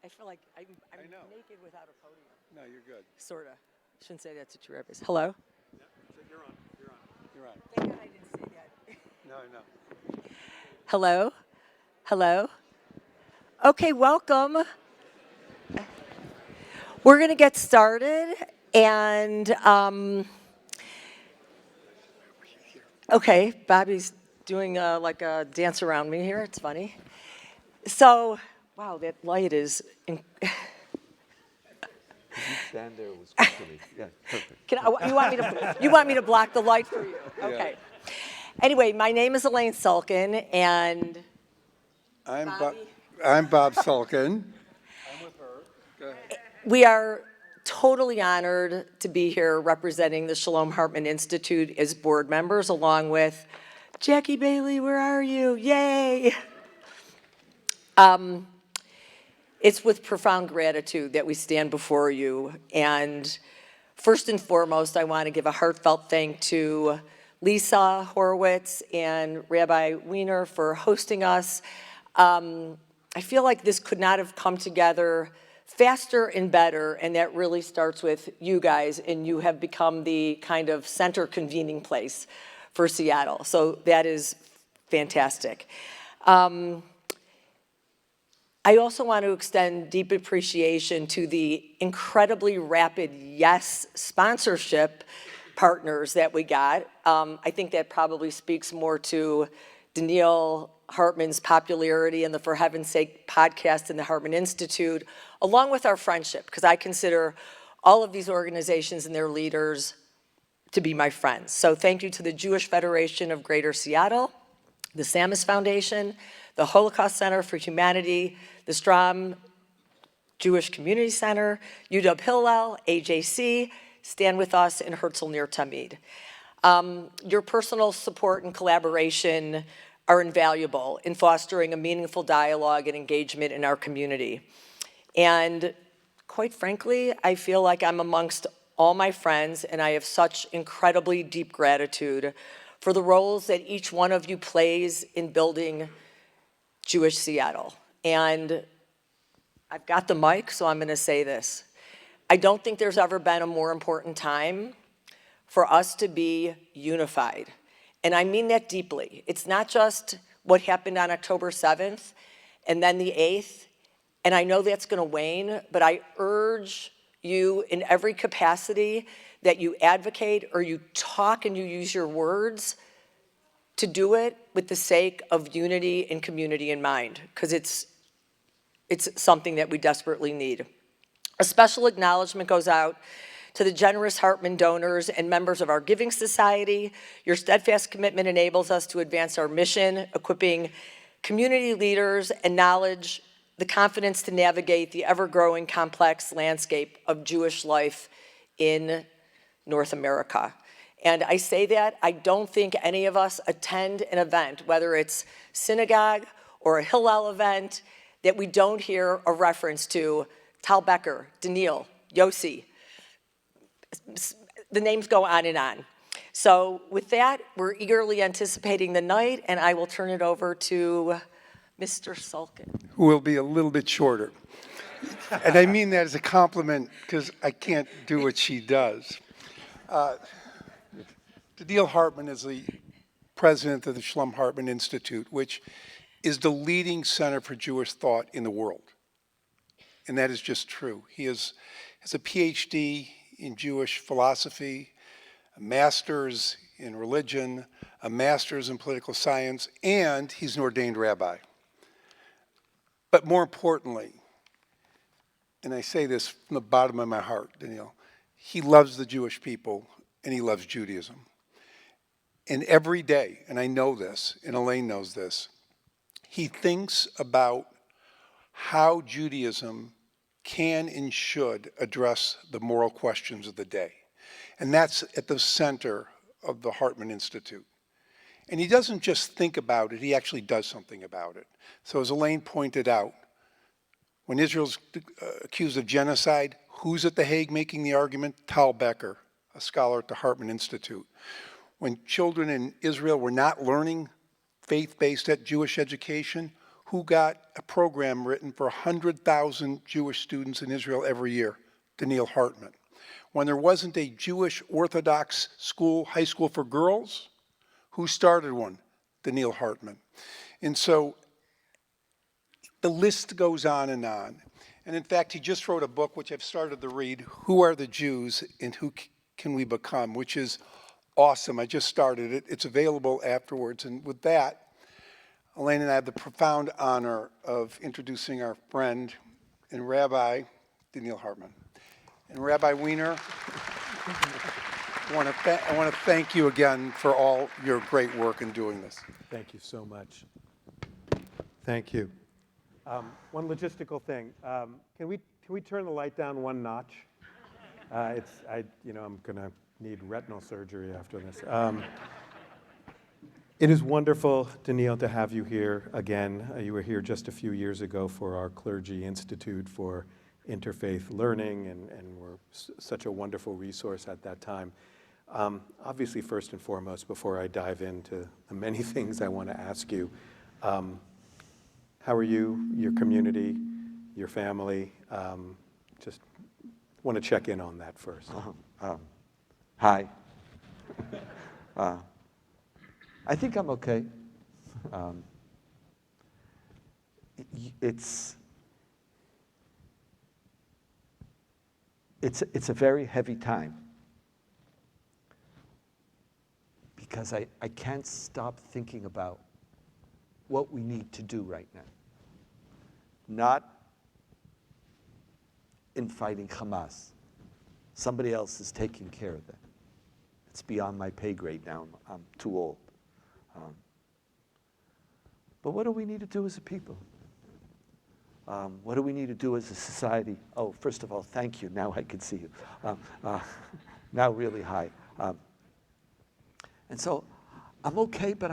I feel like I'm I know. naked without a podium. No, you're good. Sorta. Shouldn't say that to two rabbis. Hello? Yeah. So you're on. You're on. You're on. Thank God I didn't say that. No. Hello? Hello? Okay, welcome. We're going to get started, and okay, Bobby's doing like a dance around me here. It's funny. So, wow, that light is. Stand there was quickly. Yeah, perfect. You want me to block the light for you? Okay. Yeah. Anyway, my name is Elaine Sulkin, and I'm Bobby? I'm Bob Sulkin. I'm with her. Go ahead. we are totally honored to be here representing the Shalom Hartman Institute as board members, along with Jackie Bailey. Where are you? Yay! It's with profound gratitude that we stand before you. And first and foremost, I want to give a heartfelt thank to Lisa Horowitz and Rabbi Wiener for hosting us. I feel like this could not have come together faster and better, and that really starts with you guys, and you have become the kind of center convening place for Seattle. So that is fantastic. I also want to extend deep appreciation to the incredibly rapid yes sponsorship partners that we got. I think that probably speaks more to Daniil Hartman's popularity and the For Heaven's Sake podcast and the Hartman Institute, along with our friendship, because I consider all of these organizations and their leaders to be my friends. So thank you to the Jewish Federation of Greater Seattle, the Samus Foundation, the Holocaust Center for Humanity, the Strom Jewish Community Center, UW Hillel, AJC, Stand With Us, and Herzl Ner Tamid. Your personal support and collaboration are invaluable in fostering a meaningful dialogue and engagement in our community. And quite frankly, I feel like I'm amongst all my friends, and I have such incredibly deep gratitude for the roles that each one of you plays in building Jewish Seattle. And I've got the mic, so I'm going to say this. I don't think there's ever been a more important time for us to be unified. And I mean that deeply. It's not just what happened on October 7th and then the 8th, and I know that's going to wane, but I urge you in every capacity that you advocate or you talk and you use your words to do it with the sake of unity and community in mind, because it's something that we desperately need. A special acknowledgement goes out to the generous Hartman donors and members of our Giving Society. Your steadfast commitment enables us to advance our mission, equipping community leaders and knowledge, the confidence to navigate the ever-growing complex landscape of Jewish life in North America. And I say that, I don't think any of us attend an event, whether it's synagogue or a Hillel event, that we don't hear a reference to Tal Becker, Daniil, Yossi. The names go on and on. So with that, we're eagerly anticipating the night, and I will turn it over to Mr. Sulkin. Who will be a little bit shorter. And I mean that as a compliment because I can't do what she does. Daniil Hartman is the president of the Shalom Hartman Institute, which is the leading center for Jewish thought in the world. And that is just true. He has a PhD in Jewish philosophy, a master's in religion, a master's in political science, and he's an ordained rabbi. But more importantly, and I say this from the bottom of my heart, Daniil, he loves the Jewish people and he loves Judaism. And every day, and I know this, and Elaine knows this, he thinks about how Judaism can and should address the moral questions of the day. And that's at the center of the Hartman Institute. And he doesn't just think about it, he actually does something about it. So as Elaine pointed out, when Israel's accused of genocide, who's at The Hague making the argument? Tal Becker, a scholar at the Hartman Institute. When children in Israel were not learning faith-based Jewish education, who got a program written for 100,000 Jewish students in Israel every year? Rabbi Hartman. When there wasn't a Jewish Orthodox school, high school for girls, who started one? Rabbi Hartman. And so the list goes on. And in fact, he just wrote a book, which I've started to read, Who Are the Jews and Who Can We Become, which is awesome. I just started it. It's available afterwards. And with that, Elaine and I have the profound honor of introducing our friend and Rabbi Rabbi Hartman. And Rabbi Wiener, I want to thank you again for all your great work in doing this. Thank you so much. Thank you. One logistical thing. Can we turn the light down one notch? I'm gonna need retinal surgery after this. It is wonderful, Daniil, to have you here again. You were here just a few years ago for our Clergy Institute for Interfaith Learning, and were such a wonderful resource at that time. Obviously, first and foremost, before I dive into the many things I want to ask you, how are you, your community, your family? Just want to check in on that first. Hi. I think I'm okay. It's a very heavy time because I can't stop thinking about what we need to do right now. Not in fighting Hamas. Somebody else is taking care of that. It's beyond my pay grade now. I'm too old. But what do we need to do as a people? What do we need to do as a society? Oh, first of all, thank you. Now I can see you. Now really high. And so I'm okay, but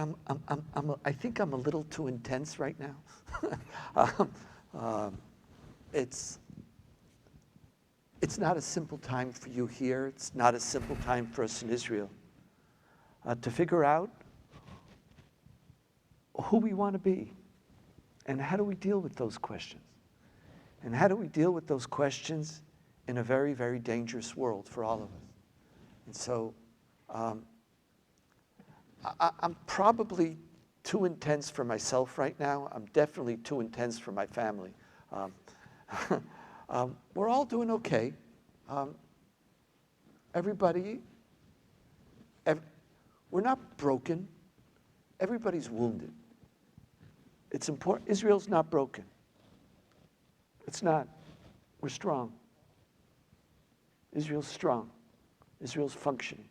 I think I'm a little too intense right now. It's not a simple time for you here. It's not a simple time for us in Israel to figure out who we want to be and how do we deal with those questions. And how do we deal with those questions in a very, very dangerous world for all of us. And so I'm probably too intense for myself right now. I'm definitely too intense for my family. We're all doing okay. We're not broken. Everybody's wounded. It's important. Israel's not broken. It's not. We're strong. Israel's strong. Israel's functioning.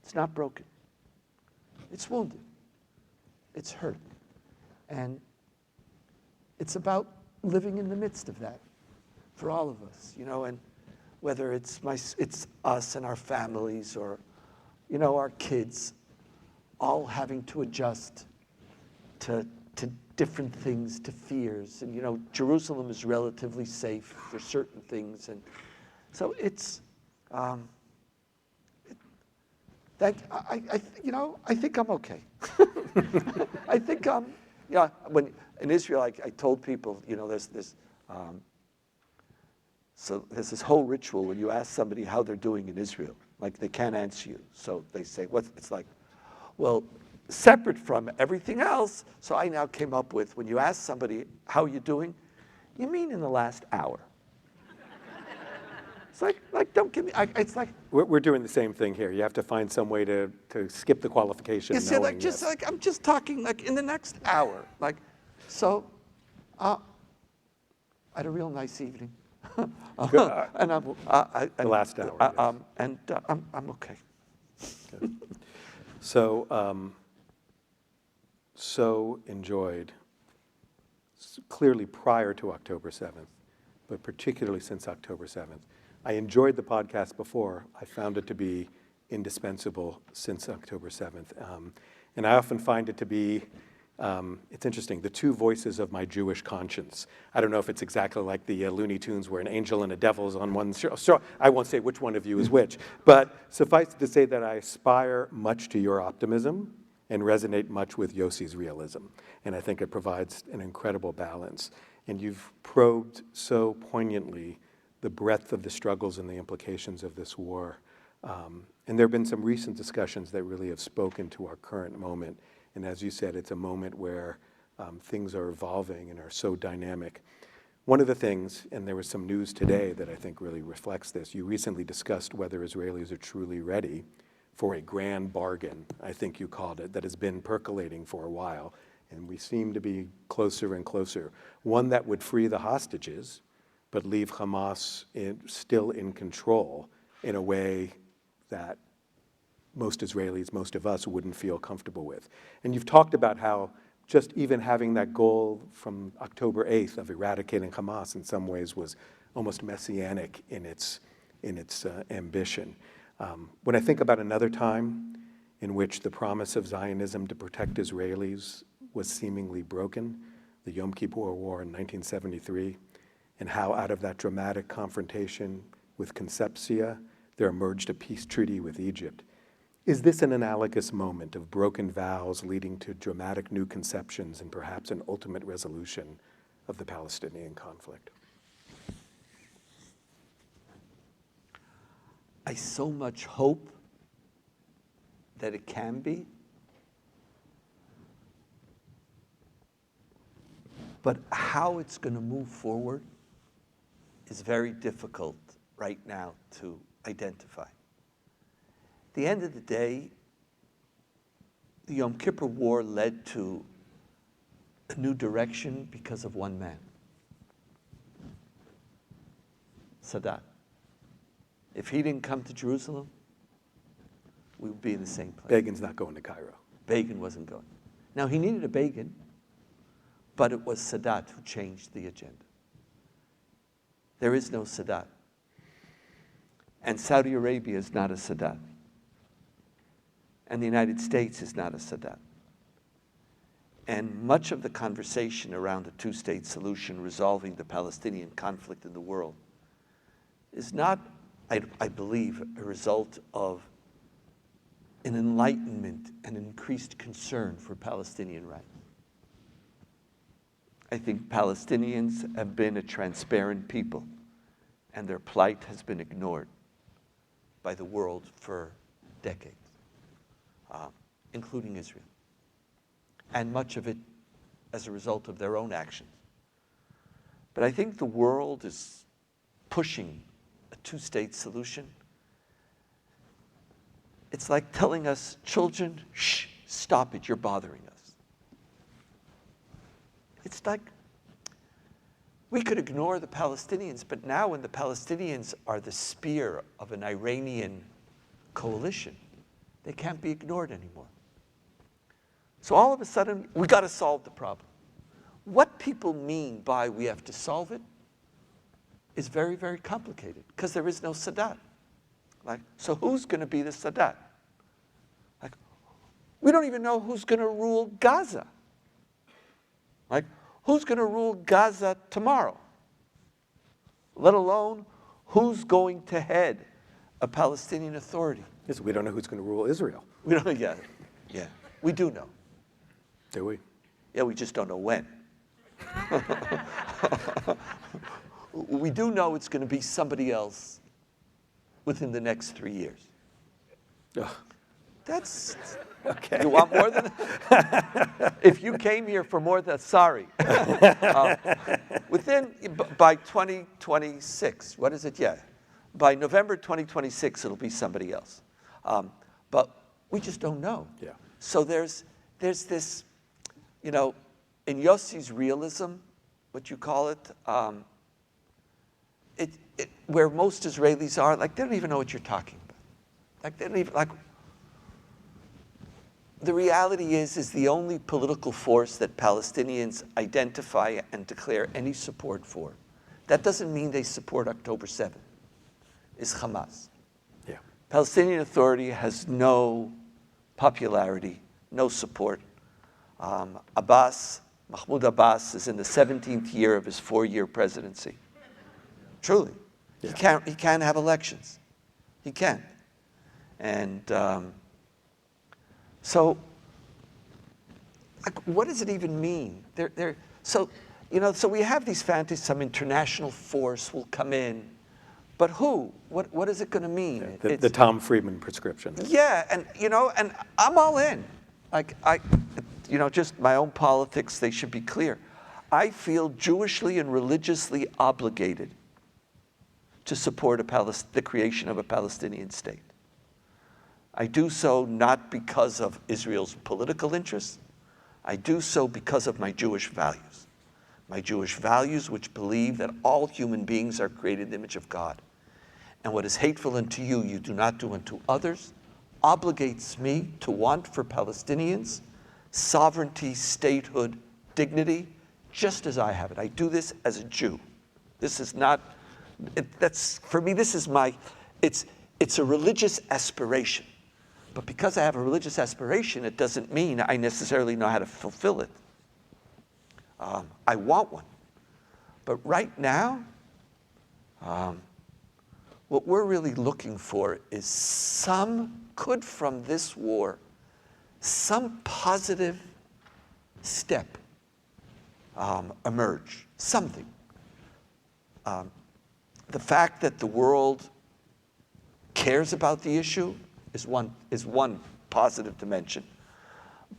It's not broken. It's wounded. It's hurt. And it's about living in the midst of that for all of us, and whether it's us and our families or, our kids, all having to adjust to different things, to fears. And, Jerusalem is relatively safe for certain things. And so it's, I think I'm okay. I think when in Israel, I told people, there's this whole ritual when you ask somebody how they're doing in Israel, like they can't answer you. So they say, it's like, well, separate from everything else. So I now came up with, when you ask somebody, how are you doing? You mean in the last hour? It's like don't give me, it's like. We're doing the same thing here. You have to find some way to skip the qualification. You see, I'm just talking in the next hour. So, I had a real nice evening. And the last hour. I'm okay. Good. So enjoyed, clearly prior to October 7th, but particularly since October 7th. I enjoyed the podcast before. I found it to be indispensable since October 7th. And I often find it to be, it's interesting, the two voices of my Jewish conscience. I don't know if it's exactly like the Looney Tunes where an angel and a devil is on one show. So I won't say which one of you is which. But suffice it to say that I aspire much to your optimism and resonate much with Yossi's realism. And I think it provides an incredible balance. And you've probed so poignantly the breadth of the struggles and the implications of this war. And there have been some recent discussions that really have spoken to our current moment. And as you said, it's a moment where things are evolving and are so dynamic. One of the things, and there was some news today that I think really reflects this, you recently discussed whether Israelis are truly ready for a grand bargain, I think you called it, that has been percolating for a while. And we seem to be closer and closer. One that would free the hostages, but leave Hamas still in control in a way that most Israelis, most of us, wouldn't feel comfortable with. And you've talked about how just even having that goal from October 8th of eradicating Hamas in some ways was almost messianic in its ambition. When I think about another time in which the promise of Zionism to protect Israelis was seemingly broken, the Yom Kippur War in 1973, and how out of that dramatic confrontation with Concepcia, there emerged a peace treaty with Egypt. Is this an analogous moment of broken vows leading to dramatic new conceptions and perhaps an ultimate resolution of the Palestinian conflict? I so much hope that it can be. But how it's going to move forward is very difficult right now to identify. At the end of the day, the Yom Kippur War led to a new direction because of one man, Sadat. If he didn't come to Jerusalem, we would be in the same place. Begin's not going to Cairo. Begin wasn't going. Now, he needed a Begin, but it was Sadat who changed the agenda. There is no Sadat. And Saudi Arabia is not a Sadat. And the United States is not a Sadat. And much of the conversation around a two-state solution resolving the Palestinian conflict in the world is not, I believe, a result of an enlightenment and increased concern for Palestinian rights. I think Palestinians have been a transparent people, and their plight has been ignored by the world for decades, including Israel, and much of it as a result of their own actions. But I think the world is pushing a two-state solution. It's like telling us, children, shh, stop it, you're bothering us. It's like we could ignore the Palestinians, but now when the Palestinians are the spear of an Iranian coalition, they can't be ignored anymore. So all of a sudden, we got to solve the problem. What people mean by we have to solve it is very, very complicated because there is no Sadat. Like, so who's going to be the Sadat? Like, we don't even know who's going to rule Gaza. Like, who's going to rule Gaza tomorrow? Let alone who's going to head a Palestinian authority. Yes, we don't know who's going to rule Israel. We don't know yet. Yeah, we do know. Do we? Yeah, we just don't know when. We do know it's going to be somebody else within the next 3 years. Ugh. That's Okay. You want more than if you came here for more than, sorry. By 2026, what is it? Yeah. By November 2026, it'll be somebody else. But we just don't know. Yeah. So there's this, in Yossi's realism, what you call it, where most Israelis are, like, they don't even know what you're talking about. Like, they don't even, like, the reality is the only political force that Palestinians identify and declare any support for. That doesn't mean they support October 7th, is Hamas. Yeah. Palestinian Authority has no popularity, no support. Mahmoud Abbas is in the 17th year of his 4-year presidency. Truly. Yeah. He can't have elections. He can't. And so like, what does it even mean? So we have these fantasies, some international force will come in, but who? What is it going to mean? The Tom Friedman prescription. Yeah, and I'm all in. Like, just my own politics, they should be clear. I feel Jewishly and religiously obligated to support the creation of a Palestinian state. I do so not because of Israel's political interests. I do so because of my Jewish values. My Jewish values, which believe that all human beings are created in the image of God. And what is hateful unto you, you do not do unto others, obligates me to want for Palestinians sovereignty, statehood, dignity, just as I have it. I do this as a Jew. This is not, for me, this is it's a religious aspiration. But because I have a religious aspiration, it doesn't mean I necessarily know how to fulfill it. I want one. But right now, what we're really looking for is could from this war, some positive step emerge, something. The fact that the world cares about the issue is one positive dimension.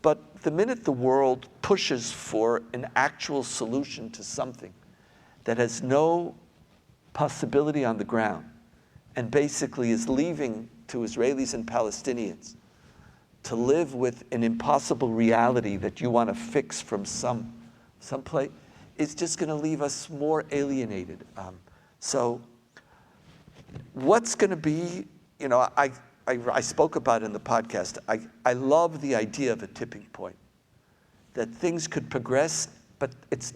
But the minute the world pushes for an actual solution to something that has no possibility on the ground and basically is leaving to Israelis and Palestinians to live with an impossible reality that you want to fix from some place, it's just going to leave us more alienated. So what's going to be, I spoke about it in the podcast. I love the idea of a tipping point, that things could progress, but it's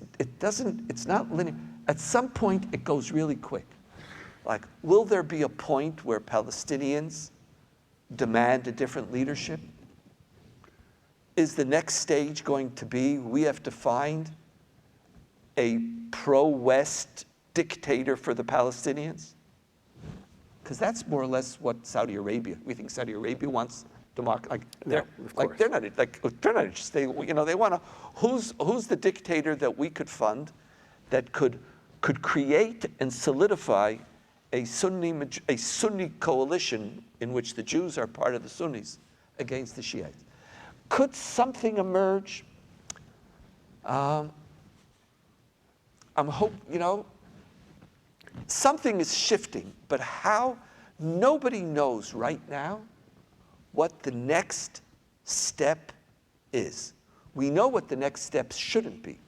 not linear. At some point, it goes really quick. Like, will there be a point where Palestinians demand a different leadership? Is the next stage going to be we have to find a pro-West dictator for the Palestinians? Because that's more or less what Saudi Arabia. We think Saudi Arabia wants democracy. They're not interested. They want to. Who's the dictator that we could fund, that could create and solidify a Sunni coalition in which the Jews are part of the Sunnis against the Shiites? Could something emerge? I'm hoping. Something is shifting, but how? Nobody knows right now what the next step is. We know what the next steps shouldn't be,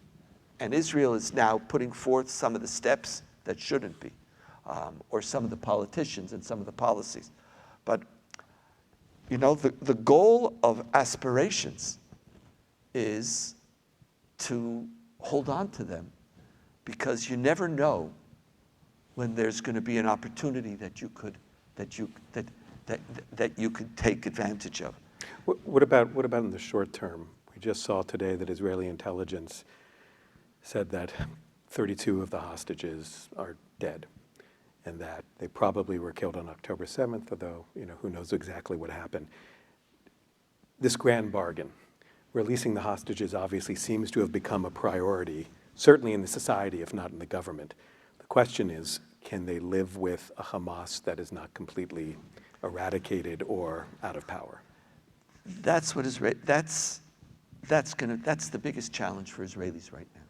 and Israel is now putting forth some of the steps that shouldn't be, or some of the politicians and some of the policies. But the goal of aspirations is to hold on to them, because you never know when there's going to be an opportunity that you could take advantage of. What about in the short term? We just saw today that Israeli intelligence said that 32 of the hostages are dead, and that they probably were killed on October 7th, although who knows exactly what happened. This grand bargain, releasing the hostages, obviously seems to have become a priority, certainly in the society, if not in the government. The question is, can they live with a Hamas that is not completely eradicated or out of power? That's the biggest challenge for Israelis right now,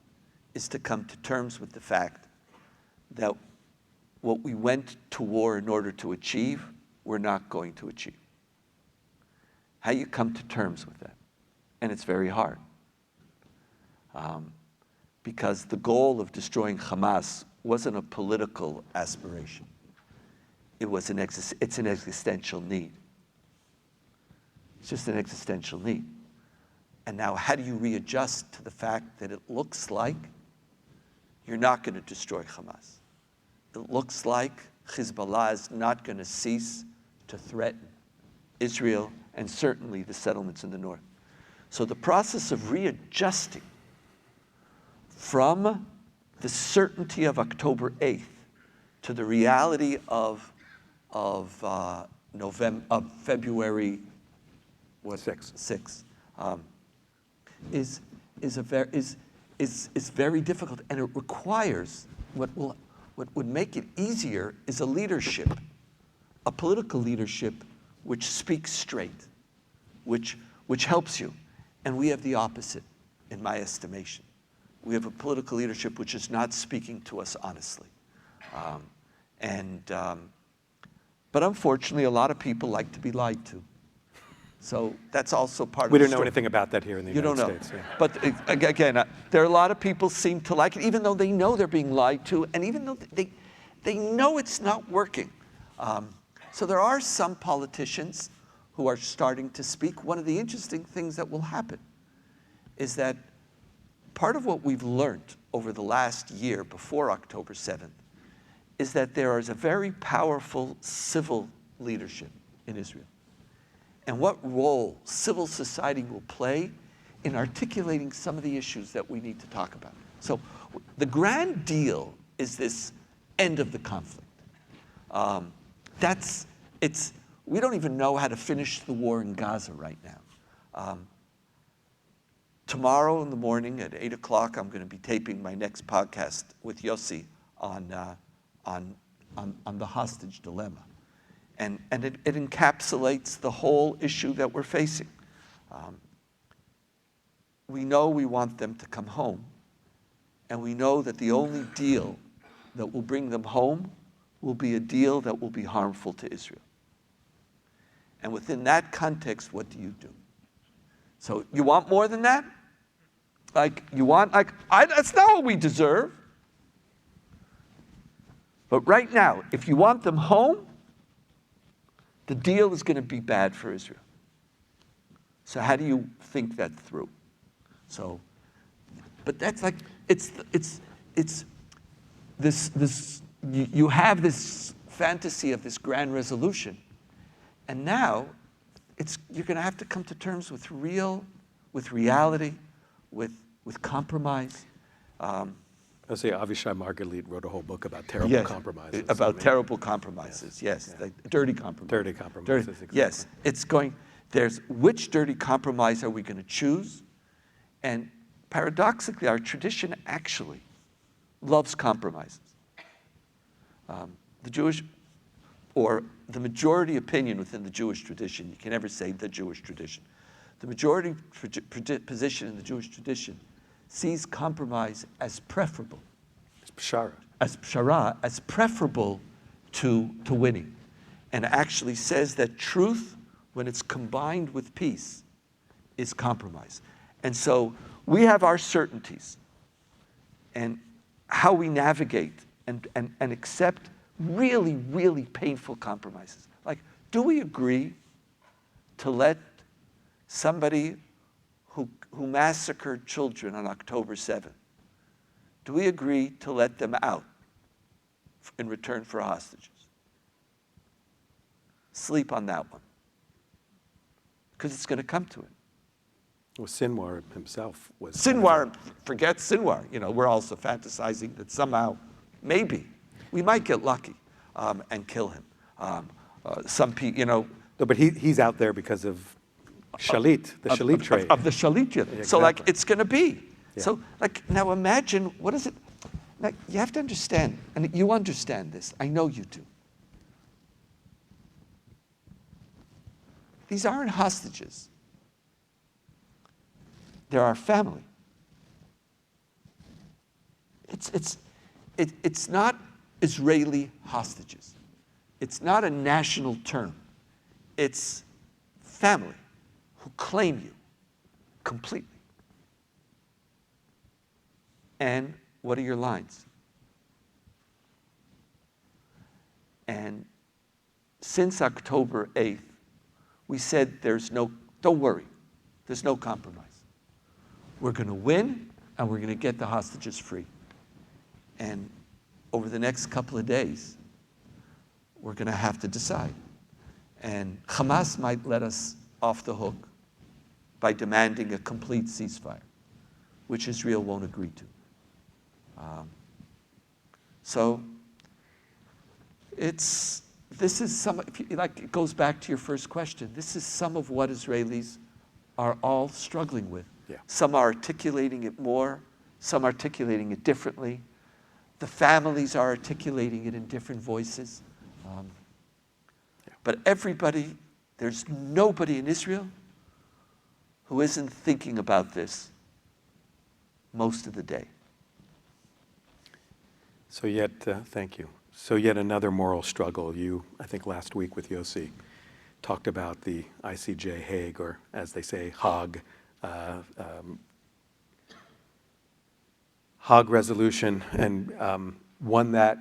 is to come to terms with the fact that what we went to war in order to achieve, we're not going to achieve. How you come to terms with that? And it's very hard. Because the goal of destroying Hamas wasn't a political aspiration. It's an existential need. It's just an existential need. And now how do you readjust to the fact that it looks like you're not going to destroy Hamas? It looks like Hezbollah is not going to cease to threaten Israel and certainly the settlements in the north. So the process of readjusting from the certainty of October 8th to the reality of February 6th is very difficult, and it requires what would make it easier is a leadership, a political leadership which speaks straight, which helps you. And we have the opposite, in my estimation. We have a political leadership which is not speaking to us honestly. But unfortunately, a lot of people like to be lied to. So that's also part of the story. We don't know anything about that here in the United States. You Yeah. don't know. But again, there are a lot of people seem to like it, even though they know they're being lied to, and even though they know it's not working. So there are some politicians who are starting to speak. One of the interesting things that will happen is that part of what we've learned over the last year before October 7th is that there is a very powerful civil leadership in Israel. And what role civil society will play in articulating some of the issues that we need to talk about. So the grand deal is this end of the conflict. We don't even know how to finish the war in Gaza right now. Tomorrow in the morning at 8 o'clock, I'm going to be taping my next podcast with Yossi on the hostage dilemma. And it encapsulates the whole issue that we're facing. We know we want them to come home, and we know that the only deal that will bring them home will be a deal that will be harmful to Israel. And within that context, what do you do? So you want more than that? That's not what we deserve. But right now, if you want them home, the deal is going to be bad for Israel. So how do you think that through? But that's like, it's this, you have this fantasy of this grand resolution, and now you're going to have to come to terms with reality, with compromise. I'll say Avishai Margalit wrote a whole book about terrible compromises. About terrible compromises, yes. Like dirty compromises. Dirty compromises, exactly. Yes, there's which dirty compromise are we going to choose? And paradoxically, our tradition actually loves compromises. The Jewish, or the majority opinion within the Jewish tradition, you can never say the Jewish tradition, the majority position in the Jewish tradition sees compromise as preferable. Pshara. As pshara, as preferable to winning. And actually says that truth, when it's combined with peace, is compromise. And so we have our certainties and how we navigate and accept really, really painful compromises. Like, do we agree to let somebody who massacred children on October 7th, do we agree to let them out in return for hostages? Sleep on that one, because it's going to come to it. Well, Sinwar himself was... Sinwar, forget Sinwar. We're also fantasizing that somehow, maybe, we might get lucky and kill him. Some people, No, but he's out there because of Shalit, the Shalit trade. Of the Shalit. Exactly. So, it's going to be. Yeah. So, now imagine, what is it? You have to understand, and you understand this. I know you do. These aren't hostages. They're our family. It's not Israeli hostages. It's not a national term. It's family who claim you completely. And what are your lines? And since October 8th, we said don't worry, there's no compromise. We're going to win, and we're going to get the hostages free. And over the next couple of days, we're going to have to decide. And Hamas might let us off the hook by demanding a complete ceasefire, which Israel won't agree to. So this is some, it goes back to your first question. This is some of what Israelis are all struggling with. Yeah. Some are articulating it more, some articulating it differently. The families are articulating it in different voices. But everybody, there's nobody in Israel who isn't thinking about this most of the day. So yet, thank you. So yet another moral struggle. You, I think last week with Yossi, talked about the ICJ Hague, or as they say, Hague, Hague resolution, and one that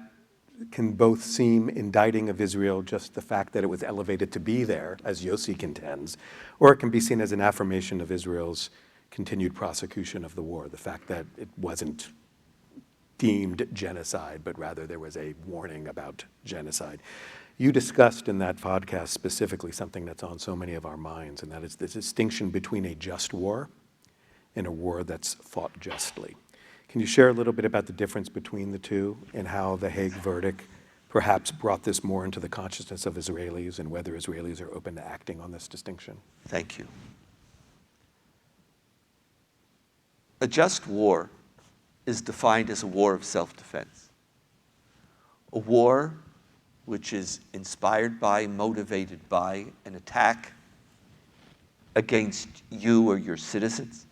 can both seem indicting of Israel, just the fact that it was elevated to be there, as Yossi contends, or it can be seen as an affirmation of Israel's continued prosecution of the war, the fact that it wasn't deemed genocide, but rather there was a warning about genocide. You discussed in that podcast specifically something that's on so many of our minds, and that is the distinction between a just war and a war that's fought justly. Can you share a little bit about the difference between the two and how the Hague verdict perhaps brought this more into the consciousness of Israelis and whether Israelis are open to acting on this distinction? Thank you. A just war is defined as a war of self-defense. A war which is inspired by, motivated by an attack against you or your citizens,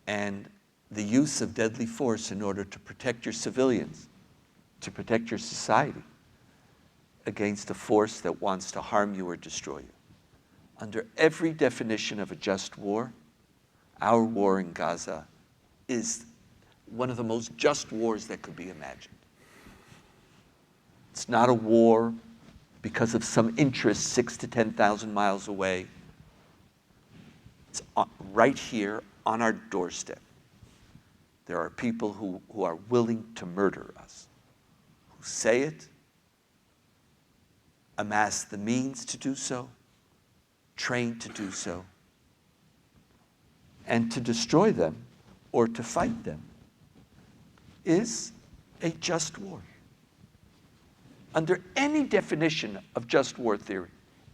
and the use of deadly force in order to protect your civilians, to protect your society against a force that wants to harm you or destroy you. Under every definition of a just war, our war in Gaza is one of the most just wars that could be imagined. It's not a war because of some interest 6,000 to 10,000 miles away. It's right here on our doorstep. There are people who are willing to murder us, who say it, amass the means to do so, train to do so, and to destroy them or to fight them is a just war. Under any definition of just war theory,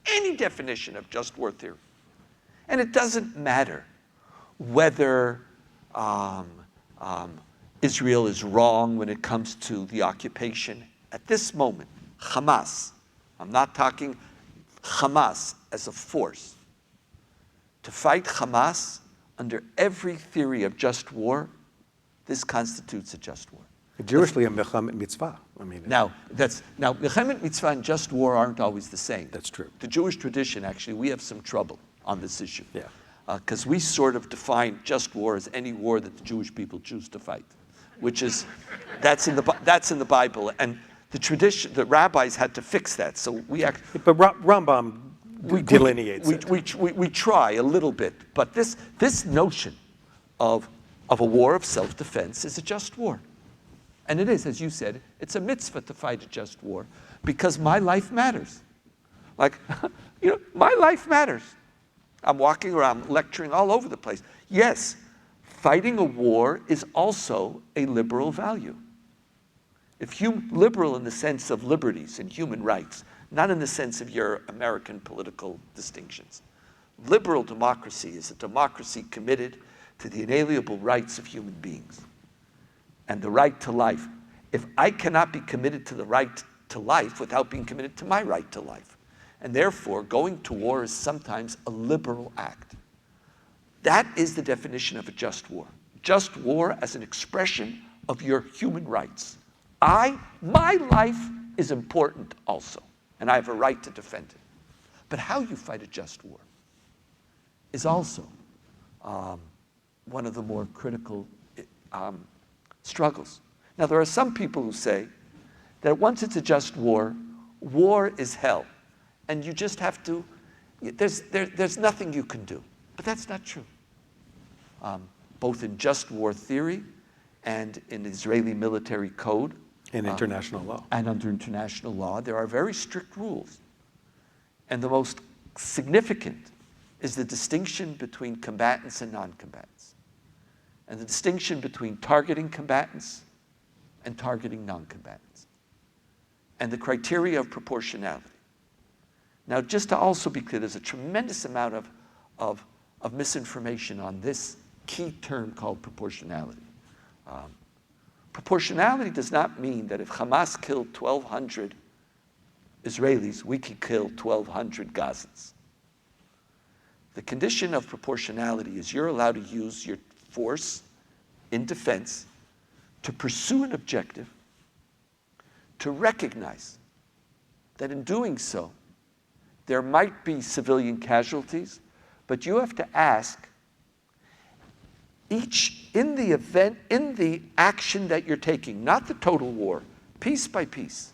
any definition of just war theory, and it doesn't matter whether Israel is wrong when it comes to the occupation. At this moment, Hamas, I'm not talking Hamas as a force. To fight Hamas under every theory of just war, this constitutes a just war. Jewishly, a milchemet mitzvah. Now, milchemet mitzvah and just war aren't always the same. That's true. The Jewish tradition, actually, we have some trouble on this issue. Yeah. Because we sort of define just war as any war that the Jewish people choose to fight, which is, that's in the Bible, and the tradition, the rabbis had to fix that. So we actually, But Rambam delineates it. we try a little bit, but this notion of a war of self-defense is a just war, and it is, as you said, it's a mitzvah to fight a just war because my life matters. Like, my life matters. I'm walking around lecturing all over the place. Yes, fighting a war is also a liberal value. Liberal in the sense of liberties and human rights, not in the sense of your American political distinctions. Liberal democracy is a democracy committed to the inalienable rights of human beings and the right to life. If I cannot be committed to the right to life without being committed to my right to life, and therefore, going to war is sometimes a liberal act. That is the definition of a just war. Just war as an expression of your human rights. My life is important also, and I have a right to defend it. But how you fight a just war is also one of the more critical struggles. Now, there are some people who say that once it's a just war, war is hell. And you just have to, there's nothing you can do. But that's not true. Both in just war theory and in Israeli military code. In international law. And under international law, there are very strict rules. And the most significant is the distinction between combatants and non-combatants. And the distinction between targeting combatants and targeting non-combatants. And the criteria of proportionality. Now, just to also be clear, there's a tremendous amount of of misinformation on this key term called proportionality. Proportionality does not mean that if Hamas killed 1,200 Israelis, we could kill 1,200 Gazans. The condition of proportionality is you're allowed to use your force in defense to pursue an objective, to recognize that in doing so, there might be civilian casualties, but you have to ask, in the action that you're taking, not the total war, piece by piece,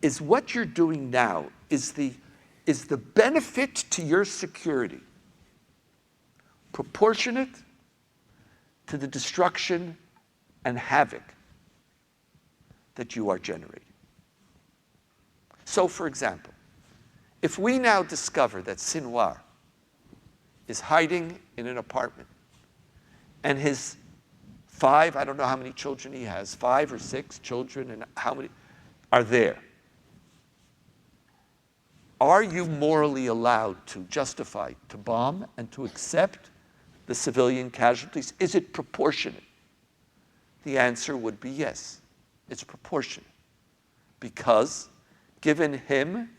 is what you're doing now, is the benefit to your security proportionate to the destruction and havoc that you are generating? So, for example, if we now discover that Sinwar is hiding in an apartment and his I don't know how many children he has, 5 or 6 children, and how many are there, are you morally allowed to justify, to bomb, and to accept the civilian casualties? Is it proportionate? The answer would be yes, it's proportionate. Because given him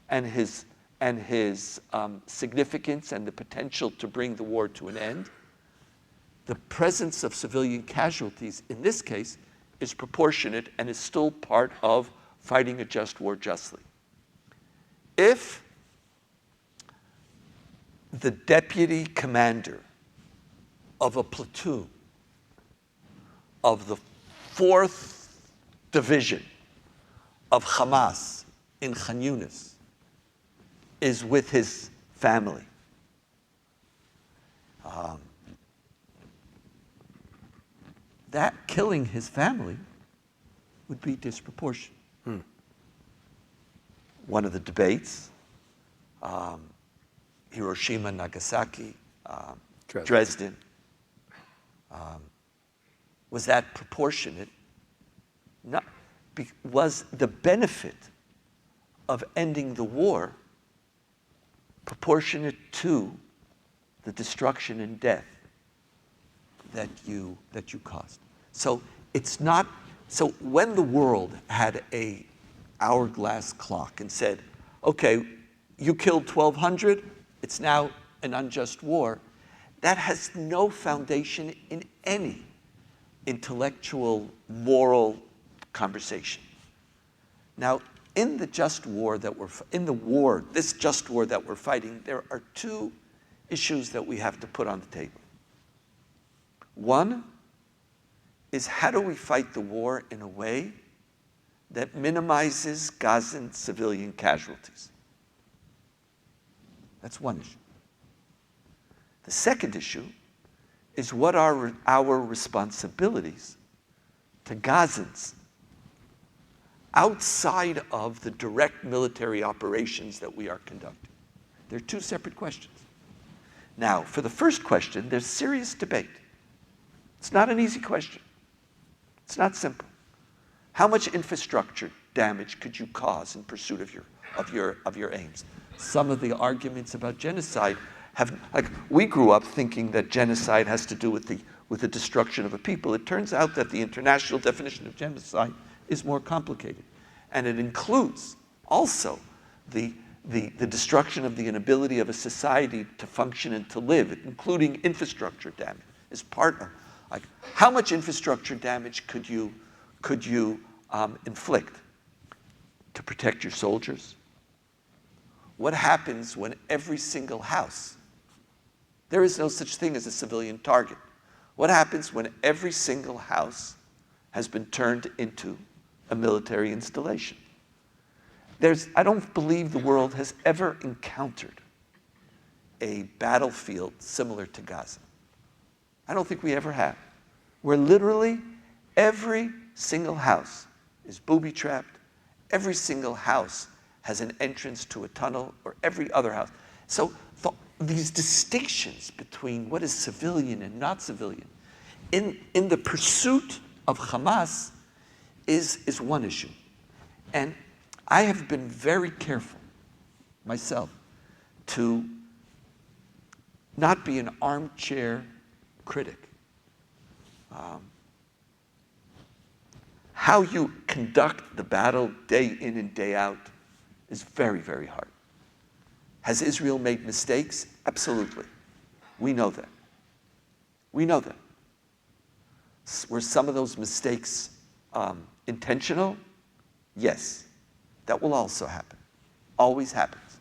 and his significance and the potential to bring the war to an end, the presence of civilian casualties in this case is proportionate and is still part of fighting a just war justly. If the deputy commander of a platoon of the 4th Division of Hamas in Khan Yunis is with his family, that killing his family would be disproportionate. One of the debates, Hiroshima, Nagasaki, Dresden, was that proportionate? Was the benefit of ending the war proportionate to the destruction and death that you caused? So it's not. So when the world had a hourglass clock and said, okay, you killed 1,200, it's now an unjust war, that has no foundation in any intellectual, moral conversation. Now, in the just war that this just war that we're fighting, there are 2 issues that we have to put on the table. One is, how do we fight the war in a way that minimizes Gazan civilian casualties? That's one issue. The second issue is, what are our responsibilities to Gazans outside of the direct military operations that we are conducting? They're 2 separate questions. Now, for the first question, there's serious debate. It's not an easy question. It's not simple. How much infrastructure damage could you cause in pursuit of your aims? Some of the arguments about genocide we grew up thinking that genocide has to do with the destruction of a people. It turns out that the international definition of genocide is more complicated, and it includes also the destruction of the inability of a society to function and to live, including infrastructure damage, is part of. How much infrastructure damage could you inflict to protect your soldiers? What happens when every single house, there is no such thing as a civilian target. What happens when every single house has been turned into a military installation? I don't believe the world has ever encountered a battlefield similar to Gaza. I don't think we ever have. Where literally every single house is booby-trapped, every single house has an entrance to a tunnel, or every other house. So these distinctions between what is civilian and not civilian in the pursuit of Hamas is one issue. And I have been very careful myself to not be an armchair critic. How you conduct the battle day in and day out is very, very hard. Has Israel made mistakes? Absolutely. We know that. We know that. Were some of those mistakes intentional? Yes. That will also happen. Always happens.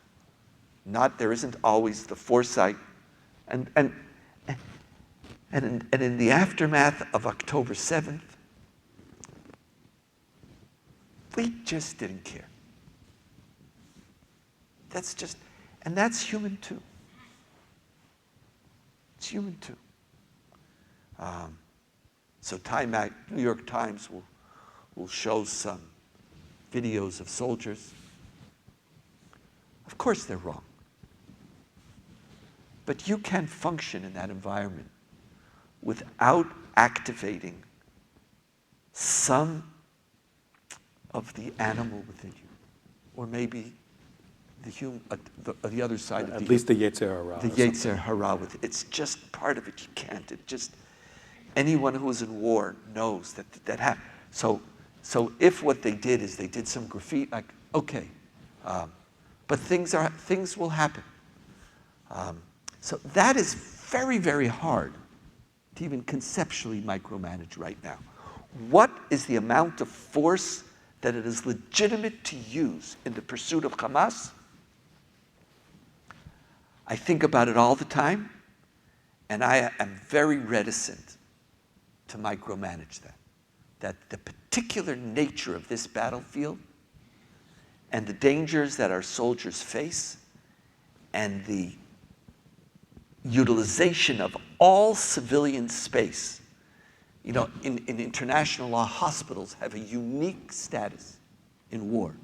There isn't always the foresight. And in the aftermath of October 7th, we just didn't care. And that's human too. It's human too. So New York Times will show some videos of soldiers. Of course they're wrong. But you can function in that environment without activating some of the animal within you, or maybe the other side of at least the Yetzer Hara. The Yetzer Hara with it. It's just part of it. You can't. Anyone who is in war knows that happens. So if what they did is they did some graffiti, like, okay, but things will happen. So that is very, very hard to even conceptually micromanage right now. What is the amount of force that it is legitimate to use in the pursuit of Hamas? I think about it all the time, and I am very reticent to micromanage that. That the particular nature of this battlefield and the dangers that our soldiers face and the utilization of all civilian space. You know, in international law, hospitals have a unique status in war.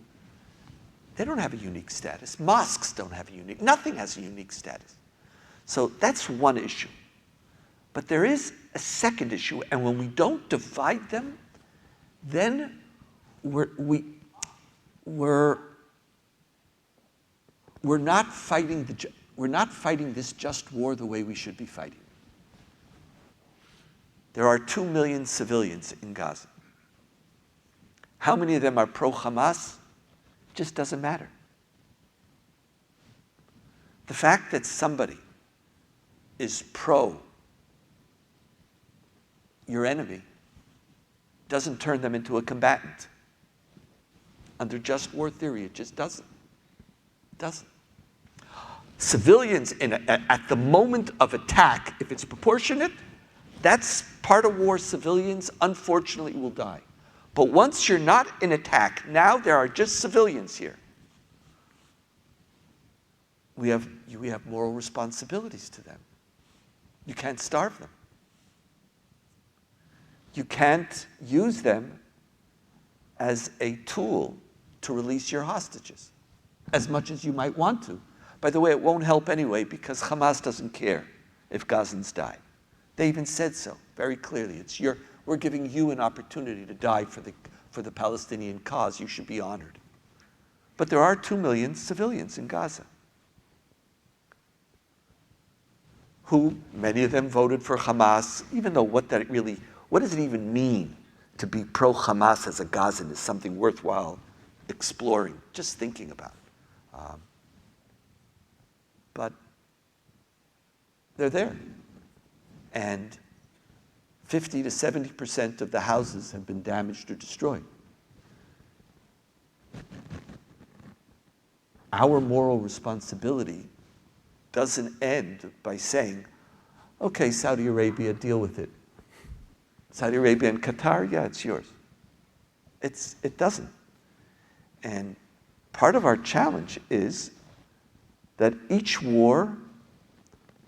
They don't have a unique status. Mosques don't have a unique, nothing has a unique status. So that's one issue. But there is a second issue, and when we don't divide them, then we're not fighting this just war the way we should be fighting. There are 2 million civilians in Gaza. How many of them are pro-Hamas? Just doesn't matter. The fact that somebody is pro your enemy doesn't turn them into a combatant. Under just war theory, it just doesn't. It doesn't. Civilians at the moment of attack, if it's proportionate, that's part of war. Civilians, unfortunately, will die. But once you're not in attack, now there are just civilians here. We have moral responsibilities to them. You can't starve them. You can't use them as a tool to release your hostages, as much as you might want to. By the way, it won't help anyway, because Hamas doesn't care if Gazans die. They even said so very clearly. We're giving you an opportunity to die for the Palestinian cause. You should be honored. But there are 2 million civilians in Gaza, who many of them voted for Hamas, even though what does it even mean to be pro-Hamas as a Gazan is something worthwhile exploring, just thinking about. But they're there. And 50 to 70% of the houses have been damaged or destroyed. Our moral responsibility doesn't end by saying, okay, Saudi Arabia, deal with it. Saudi Arabia and Qatar, yeah, it's yours. It doesn't. And part of our challenge is that each war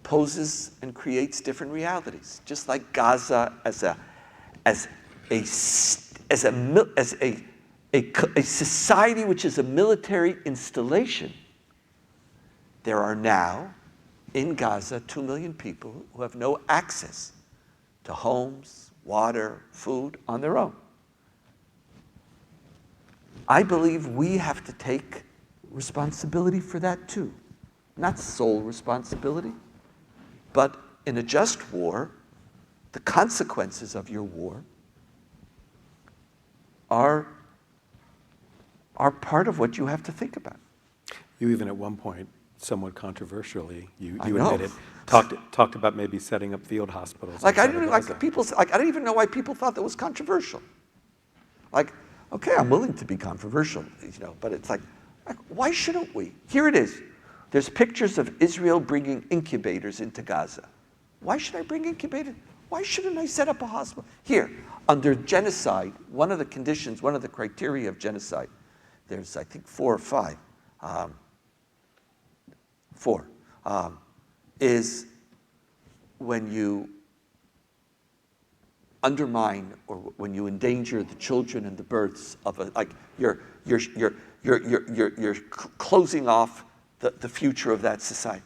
poses and creates different realities. Just like Gaza as a society which is a military installation, there are now in Gaza 2 million people who have no access to homes, water, food on their own. I believe we have to take responsibility for that too. Not sole responsibility, But in a just war, the consequences of your war are part of what you have to think about. You even at one point, somewhat controversially, you I know. admitted, talked about maybe setting up field hospitals. Like I inside of didn't Gaza. like people. Like I didn't even know why people thought that was controversial. Like, okay, I'm willing to be controversial, but it's like, why shouldn't we? Here it is. There's pictures of Israel bringing incubators into Gaza. Why should I bring incubators? Why shouldn't I set up a hospital? Here, under genocide, one of the conditions, one of the criteria of genocide, there's I think 4 or 5. 4 is when you undermine or when you endanger the children and the births of you're closing off the future of that society.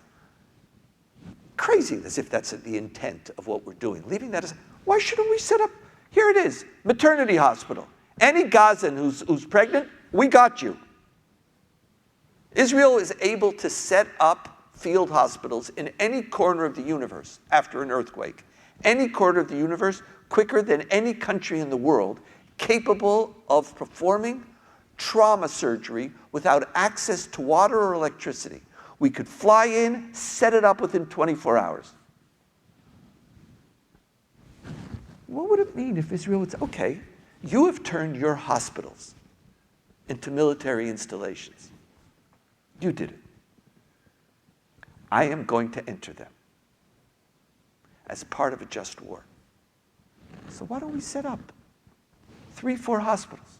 Crazy, as if that's the intent of what we're doing. Leaving that as, why shouldn't we set up? Here it is, maternity hospital. Any Gazan who's pregnant, we got you. Israel is able to set up field hospitals in any corner of the universe after an earthquake. Any corner of the universe, quicker than any country in the world, capable of performing trauma surgery without access to water or electricity. We could fly in, set it up within 24 hours. What would it mean if Israel would say, okay, you have turned your hospitals into military installations. You did it. I am going to enter them as part of a just war. So why don't we set up 3, 4 hospitals?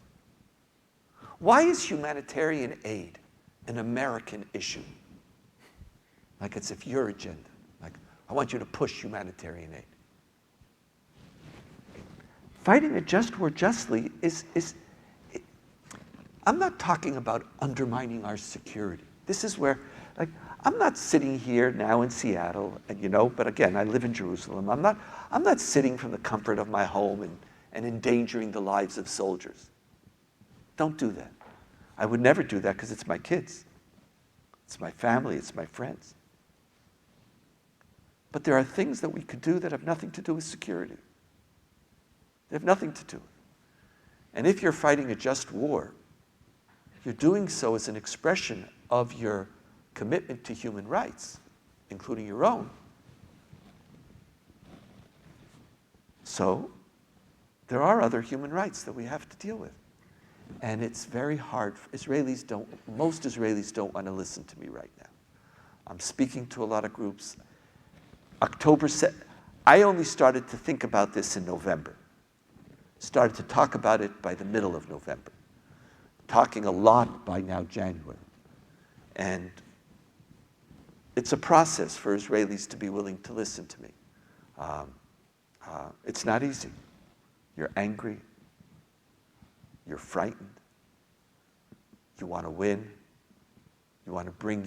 Why is humanitarian aid an American issue? Like it's if your agenda. Like, I want you to push humanitarian aid. Fighting a just war justly I'm not talking about undermining our security. This is where, I'm not sitting here now in Seattle, but again, I live in Jerusalem. I'm not sitting from the comfort of my home and endangering the lives of soldiers. Don't do that. I would never do that because it's my kids. It's my family, it's my friends. But there are things that we could do that have nothing to do with security. They have nothing to do. And if you're fighting a just war, you're doing so as an expression of your commitment to human rights, including your own. So, there are other human rights that we have to deal with. And it's very hard. Most Israelis don't want to listen to me right now. I'm speaking to a lot of groups. I only started to think about this in November. Started to talk about it by the middle of November. Talking a lot by now January. And it's a process for Israelis to be willing to listen to me. It's not easy. You're angry. You're frightened. You want to win. You want to bring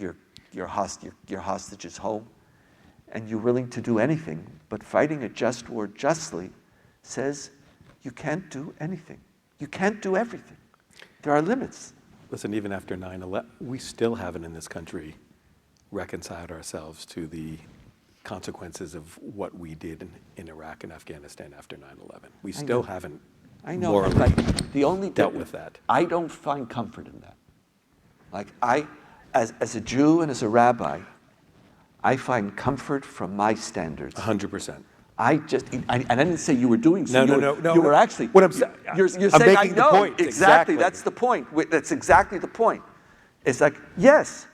your hostages home. And you're willing to do anything. But fighting a just war justly says you can't do anything. You can't do everything. There are limits. Listen, even after 9/11, we still haven't in this country reconciled ourselves to the consequences of what we did in Iraq and Afghanistan after 9/11. We still haven't morally dealt with that. I don't find comfort in that. As a Jew and as a rabbi, I find comfort from my standards. 100%. I didn't say you were doing so. No. You were actually. What I'm saying, you're I'm saying, making I know. the point. Exactly. That's the point. That's exactly the point. It's like, yes.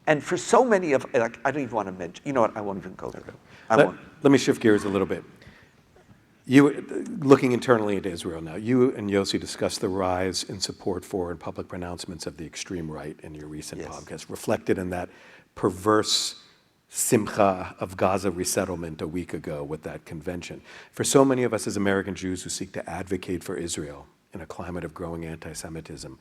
And for so many of, I don't even want to mention, you know what, I won't even go there. Let me shift gears a little bit. You, looking internally at Israel now, you and Yossi discussed the rise in support for and public pronouncements of the extreme right in your recent podcast, reflected in that perverse simcha of Gaza resettlement a week ago with that convention. For so many of us as American Jews who seek to advocate for Israel in a climate of growing anti-Semitism,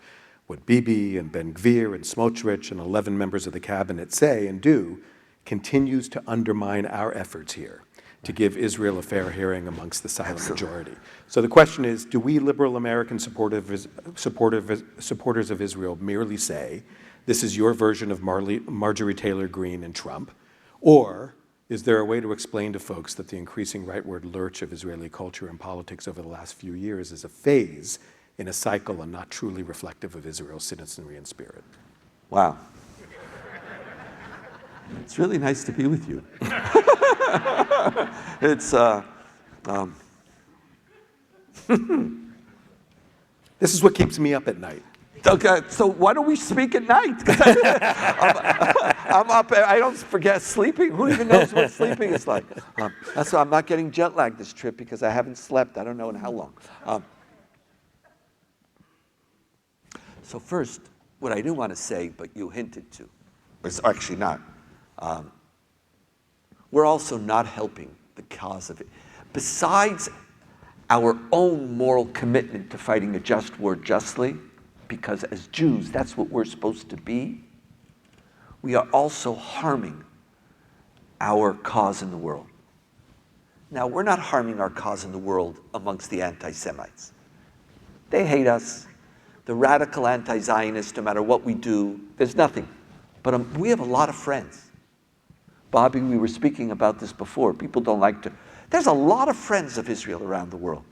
what Bibi and Ben Gvir and Smotrich and 11 members of the cabinet say and do continues to undermine our efforts here to give Israel a fair hearing amongst the silent majority. So the question is, do we liberal American supporters of Israel merely say, this is your version of Marjorie Taylor Greene and Trump, or Is there a way to explain to folks that the increasing rightward lurch of Israeli culture and politics over the last few years is a phase in a cycle and not truly reflective of Israel's citizenry and spirit? Wow. It's really nice to be with you. It's, This is what keeps me up at night. okay, so why don't we speak at night? 'Cause I'm up, I don't forget sleeping. Who even knows what sleeping is like? That's why I'm not getting jet lagged this trip, because I haven't slept. I don't know in how long. So first, what I do want to say, but you hinted to, is actually not. We're also not helping the cause of it. Besides our own moral commitment to fighting a just war justly, because as Jews, that's what we're supposed to be, we are also harming our cause in the world. Now, we're not harming our cause in the world amongst the anti-Semites. They hate us. The radical anti-Zionists, no matter what we do, there's nothing. But we have a lot of friends. Bobby, we were speaking about this before. People don't like to. There's a lot of friends of Israel around the world.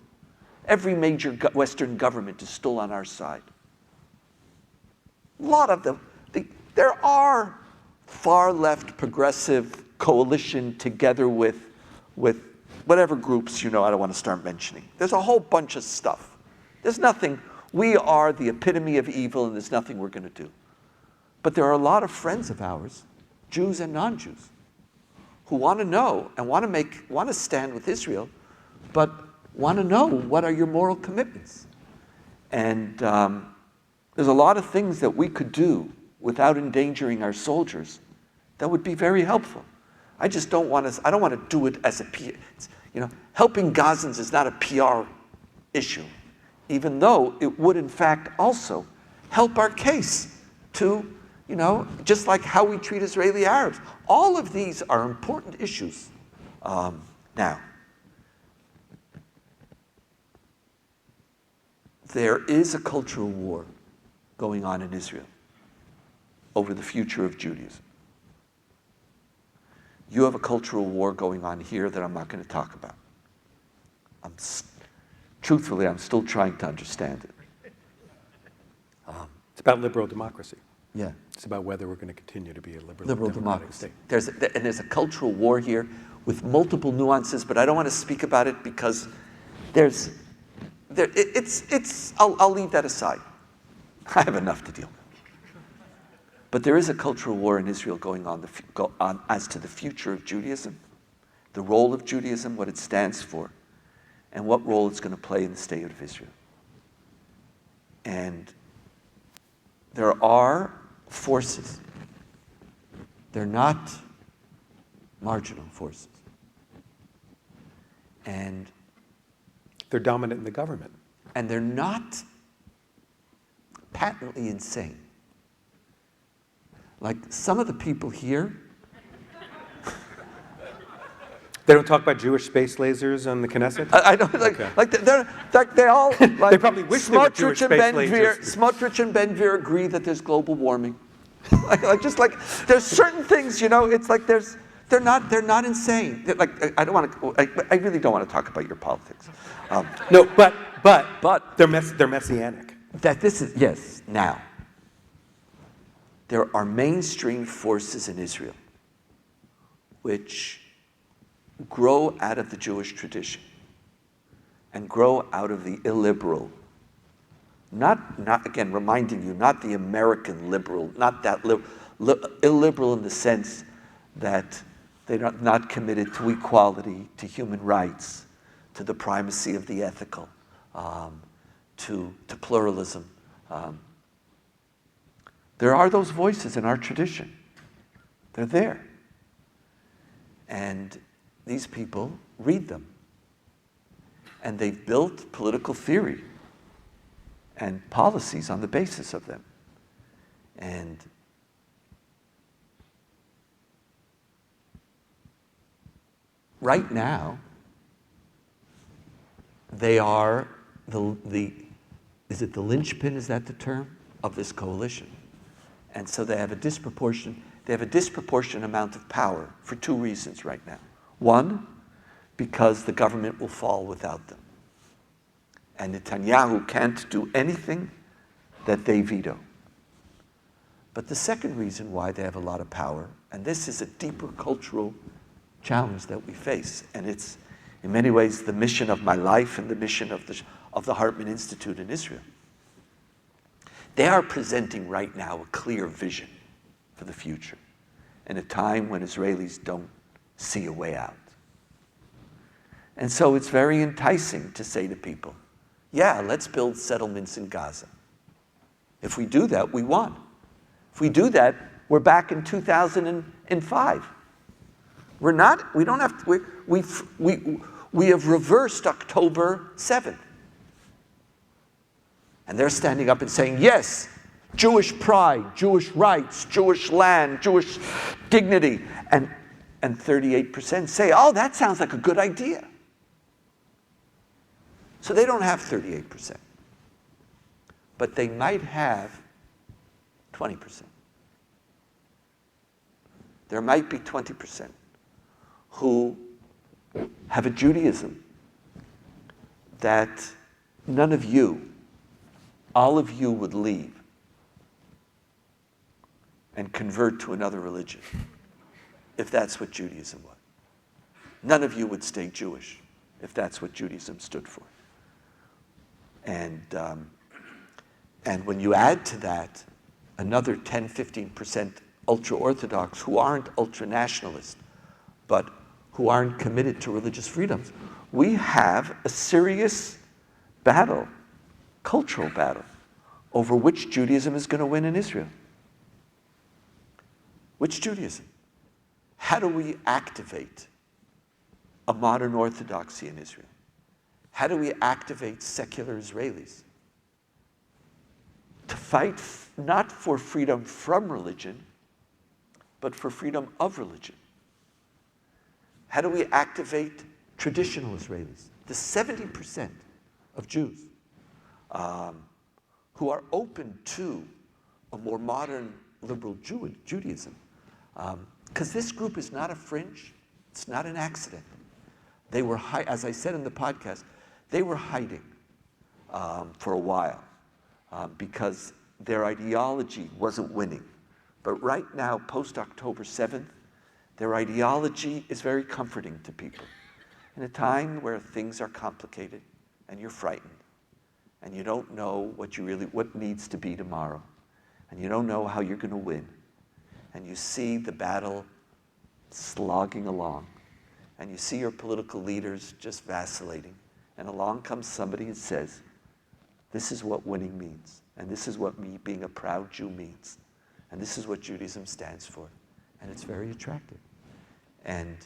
Every major Western government is still on our side. A lot of them. There are far left progressive coalition together with whatever groups, I don't want to start mentioning. There's a whole bunch of stuff. There's nothing. We are the epitome of evil, and there's nothing we're going to do. But there are a lot of friends of ours, Jews and non-Jews, who want to know and want to stand with Israel, but want to know what are your moral commitments. And there's a lot of things that we could do without endangering our soldiers that would be very helpful. I just don't want to do it as a helping Gazans is not a PR issue, even though it would in fact also help our case to, just like how we treat Israeli Arabs. All of these are important issues. Now, there is a cultural war going on in Israel over the future of Judaism. You have a cultural war going on here that I'm not going to talk about. Truthfully, I'm still trying to understand it. It's about liberal democracy. Yeah. It's about whether we're going to continue to be a Liberal democratic democracy. state. There's a cultural war here with multiple nuances, but I don't want to speak about it because I'll leave that aside. I have enough to deal with. But there is a cultural war in Israel going on as to the future of Judaism, the role of Judaism, what it stands for, and what role it's going to play in the state of Israel. And there are forces. They're not marginal forces. And They're dominant in the government. And they're not patently insane. Like some of the people here. They don't talk about Jewish space lasers on the Knesset? I don't they all like They probably wish they were Jewish space lasers. Smotrich and Ben-Gvir agree that there's global warming. There's certain things, it's like they're not insane. I really don't want to talk about your politics. No, but they're messianic. Yes. Now, there are mainstream forces in Israel which grow out of the Jewish tradition and grow out of the illiberal. Not again, reminding you, not the American liberal, not that illiberal in the sense that they're not committed to equality, to human rights, to the primacy of the ethical, to pluralism. There are those voices in our tradition. They're there. And these people read them. And they've built political theory and policies on the basis of them. And right now, they are is it the linchpin, is that the term, of this coalition? And so they have a disproportionate, They have a disproportionate amount of power for two reasons right now. One, because the government will fall without them. And Netanyahu can't do anything that they veto. But the second reason why they have a lot of power, and this is a deeper cultural challenge that we face, and it's in many ways the mission of my life and the mission of the Hartman Institute in Israel. They are presenting right now a clear vision for the future in a time when Israelis don't see a way out. And so it's very enticing to say to people, yeah, let's build settlements in Gaza. If we do that, we won. If we do that, we're back in 2005. We have reversed October 7th. And they're standing up and saying, yes, Jewish pride, Jewish rights, Jewish land, Jewish dignity. And 38% say, oh, that sounds like a good idea. So they don't have 38%. But they might have 20%. There might be 20% who have a Judaism that none of you, all of you would leave and convert to another religion if that's what Judaism was. None of you would stay Jewish if that's what Judaism stood for. And when you add to that another 10, 15% ultra-Orthodox who aren't ultra-nationalist, but who aren't committed to religious freedoms, we have a serious battle, cultural battle, over which Judaism is going to win in Israel. Which Judaism? How do we activate a modern orthodoxy in Israel? How do we activate secular Israelis to fight not for freedom from religion, but for freedom of religion? How do we activate traditional Israelis, the 70% of Jews who are open to a more modern liberal Judaism? Because this group is not a fringe, it's not an accident. They were, as I said in the podcast, they were hiding for a while because their ideology wasn't winning. But right now, post-October 7th, their ideology is very comforting to people. In a time where things are complicated and you're frightened and you don't know what needs to be tomorrow and you don't know how you're going to win and you see the battle slogging along and you see your political leaders just vacillating, and along comes somebody and says, this is what winning means, and this is what me being a proud Jew means, and this is what Judaism stands for. And it's very attractive. And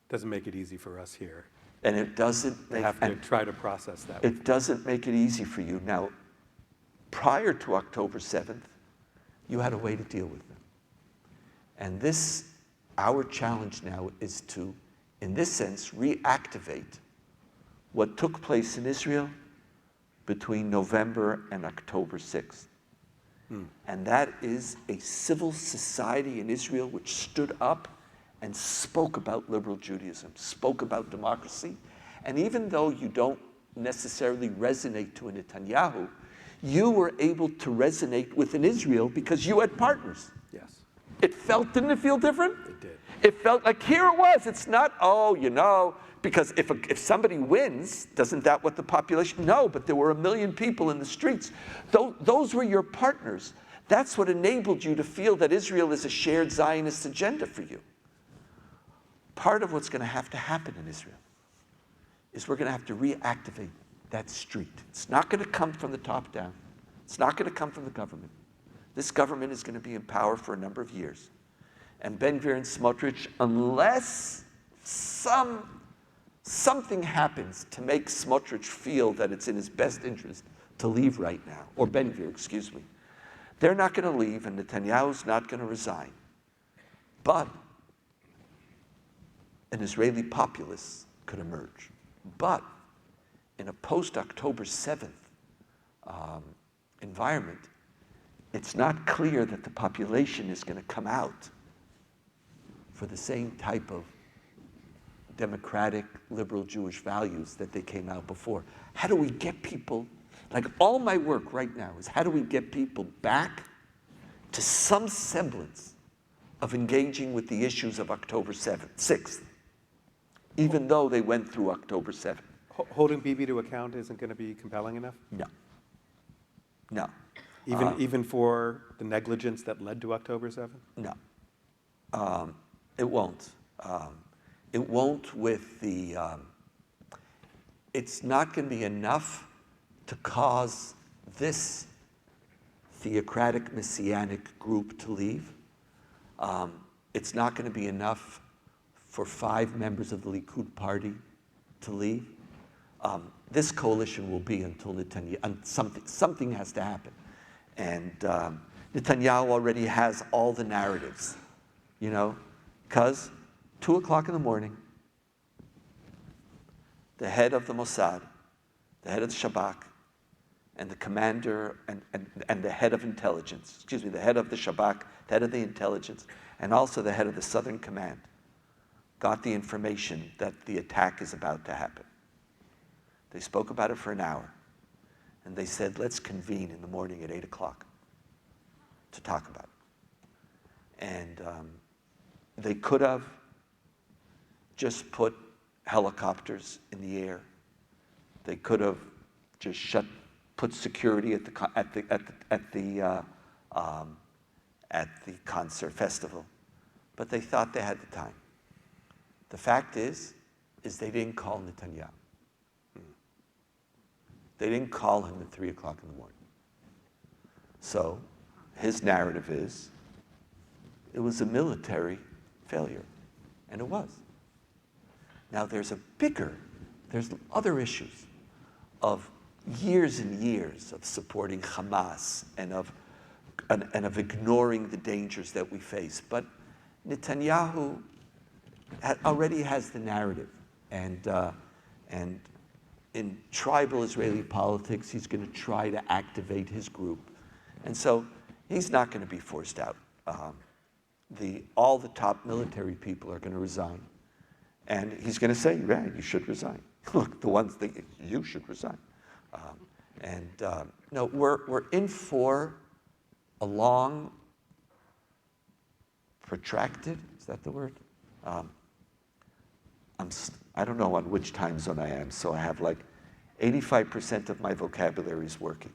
Doesn't make it easy for us here. and it doesn't We make have to try to process that. it doesn't make it easy for you. Now, prior to October 7th, you had a way to deal with them. And our challenge now is to, in this sense, reactivate what took place in Israel between November and October 6th. And that is a civil society in Israel which stood up and spoke about liberal Judaism, spoke about democracy. And even though you don't necessarily resonate to a Netanyahu, you were able to resonate with an Israel because you had partners. Yes, Didn't it feel different? it did. It felt like here it was. It's not, because if somebody wins, doesn't that what the population? No, but there were 1 million people in the streets. Those were your partners. That's what enabled you to feel that Israel is a shared Zionist agenda for you. Part of what's going to have to happen in Israel is we're going to have to reactivate that street. It's not going to come from the top down. It's not going to come from the government. This government is going to be in power for a number of years. And Ben-Gvir and Smotrich, unless something happens to make Smotrich feel that it's in his best interest to leave right now, or Ben-Gvir, excuse me, they're not going to leave and Netanyahu's not going to resign. But an Israeli populace could emerge. But in a post-October 7th environment, it's not clear that the population is going to come out for the same type of democratic, liberal Jewish values that they came out before. How do we get people, like all my work right now is how do we get people back to some semblance of engaging with the issues of October 6th, even though they went through October 7th. Holding Bibi to account isn't going to be compelling enough? No. No. Even for the negligence that led to October 7th? No. It won't. It won't with the, it's not going to be enough to cause this theocratic messianic group to leave. It's not going to be enough for 5 members of the Likud party to leave. This coalition will be until Netanyahu, something has to happen. And Netanyahu already has all the narratives, you know, because 2 o'clock in the morning, the head of the Mossad, the head of the Shabak, and the commander and the head of intelligence, excuse me, the head of the Shabak, the head of the intelligence, and also the head of the Southern Command, got the information that the attack is about to happen. They spoke about it for an hour, and they said, let's convene in the morning at 8 o'clock to talk about it. And they could have just put helicopters in the air. They could have just put security at the concert festival, but they thought they had the time. The fact is they didn't call Netanyahu. They didn't call him at 3 o'clock in the morning. So his narrative is, it was a military failure, and it was. Now there's other issues of years and years of supporting Hamas and of ignoring the dangers that we face. But Netanyahu already has the narrative, and in tribal Israeli politics, he's going to try to activate his group. And so he's not going to be forced out. All the top military people are going to resign. And he's going to say, yeah, you should resign. Look, the ones that you should resign. No, we're in for a long, protracted, is that the word? I don't know on which time zone I am, so I have like 85% of my vocabulary is working.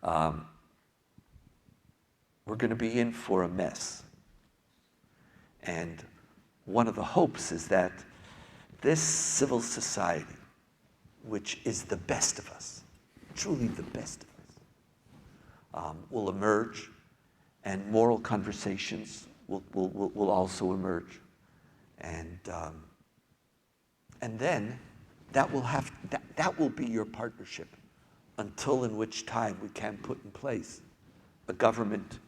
We're going to be in for a mess. And one of the hopes is that this civil society, which is the best of us, truly the best of us, will emerge, and moral conversations will also emerge. And then that will be your partnership, until in which time we can put in place a government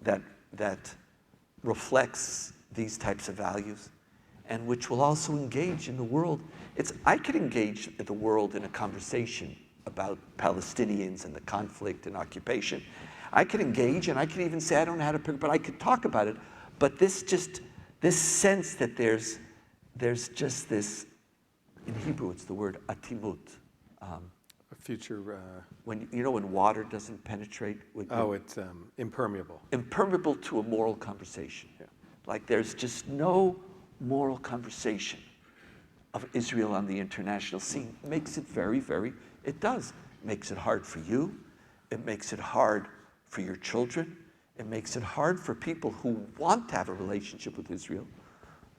that reflects these types of values, and which will also engage in the world. I could engage the world in a conversation about Palestinians and the conflict and occupation. I could engage, and I could even say I don't know how to pick, but I could talk about it. But this sense that there's just this, in Hebrew it's the word atimut. A future. When water doesn't penetrate. It's impermeable. Impermeable to a moral conversation. Yeah. Like there's just no moral conversation of Israel on the international scene. It makes it it does. It makes it hard for you. It makes it hard for your children. It makes it hard for people who want to have a relationship with Israel,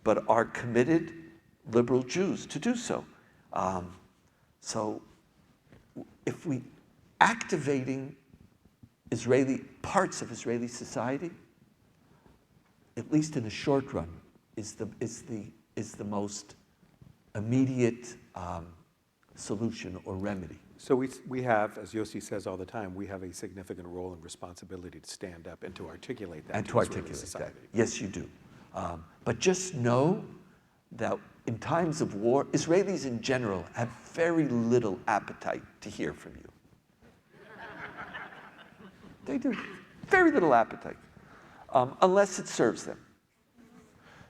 but are committed liberal Jews to do so. So if we activating parts of Israeli society, at least in the short run, is the most immediate solution or remedy. So we have, as Yossi says all the time, we have a significant role and responsibility to stand up and to articulate that And to to Israeli articulate society. that. Yes, you do. But just know that in times of war, Israelis in general have very little appetite to hear from you. They do. Very little appetite, unless it serves them.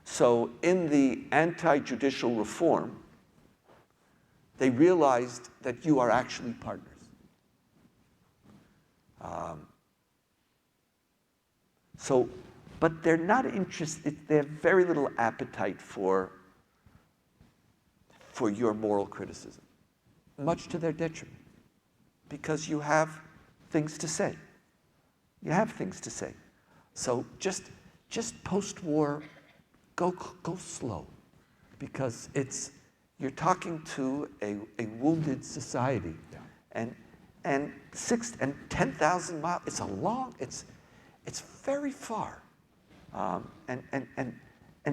So in the anti-judicial reform, they realized that you are actually partners. But they're not interested, they have very little appetite for your moral criticism, much to their detriment, because you have things to say. You have things to say. So just post-war, go slow, because you're talking to a wounded society, and 10,000 miles. It's it's very far, and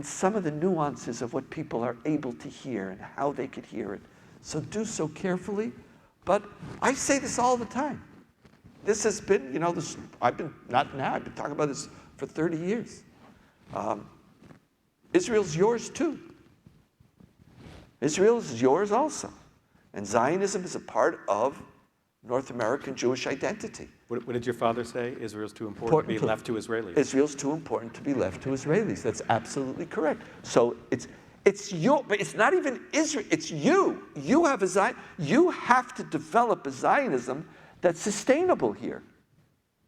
some of the nuances of what people are able to hear and how they could hear it. So do so carefully. But I say this all the time. This has been, I've been talking about this for 30 years. Israel's yours too. Israel is yours also. And Zionism is a part of North American Jewish identity. What did your father say? Israel's too important to be left to Israelis. Israel's too important to be left to Israelis. That's absolutely correct. So but it's not even Israel. It's you. You have you have to develop a Zionism that's sustainable here.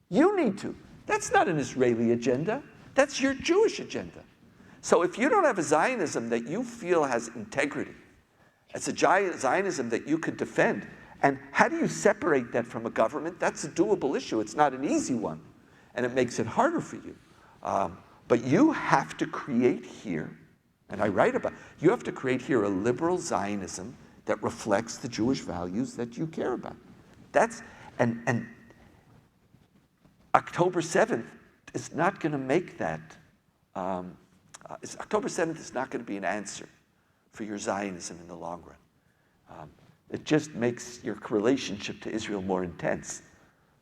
You need to. That's not an Israeli agenda. That's your Jewish agenda. So if you don't have a Zionism that you feel has integrity, it's a Zionism that you could defend. And how do you separate that from a government? That's a doable issue. It's not an easy one. And it makes it harder for you. But you have to create here, and I write about, you have to create here a liberal Zionism that reflects the Jewish values that you care about. And October 7th is not going to make that. October 7th is not going to be an answer for your Zionism in the long run. It just makes your relationship to Israel more intense.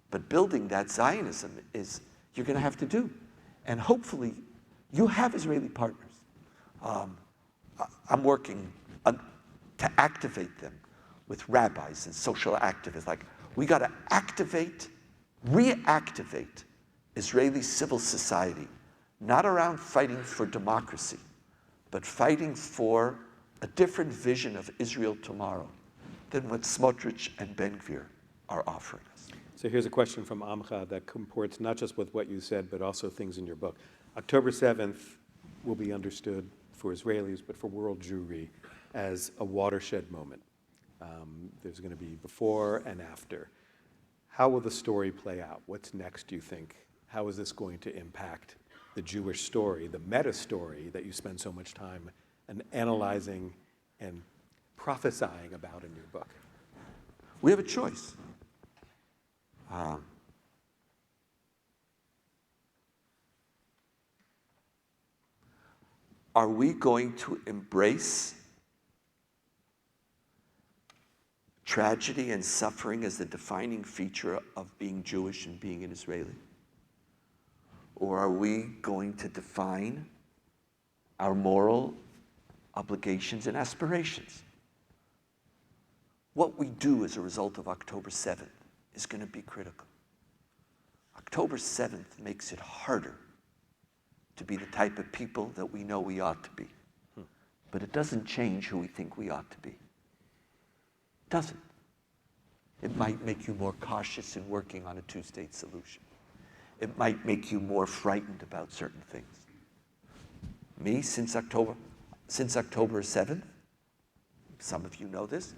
But building that Zionism is you're going to have to do. And hopefully, you have Israeli partners. I'm working to activate them with rabbis and social activists. Like, we got to reactivate Israeli civil society, not around fighting for democracy, but fighting for a different vision of Israel tomorrow than what Smotrich and Ben-Gvir are offering us. So here's a question from Amcha that comports not just with what you said, but also things in your book. October 7th will be understood for Israelis, but for world Jewry, as a watershed moment. There's going to be before and after. How will the story play out? What's next, do you think? How is this going to impact the Jewish story, the meta story that you spend so much time analyzing and prophesying about in your book? We have a choice. Are we going to embrace tragedy and suffering as the defining feature of being Jewish and being an Israeli? Or are we going to define our moral obligations and aspirations? What we do as a result of October 7th is going to be critical. October 7th makes it harder to be the type of people that we know we ought to be. But it doesn't change who we think we ought to be. It doesn't. It might make you more cautious in working on a two-state solution. It might make you more frightened about certain things. Me, since October 7th, some of you know this,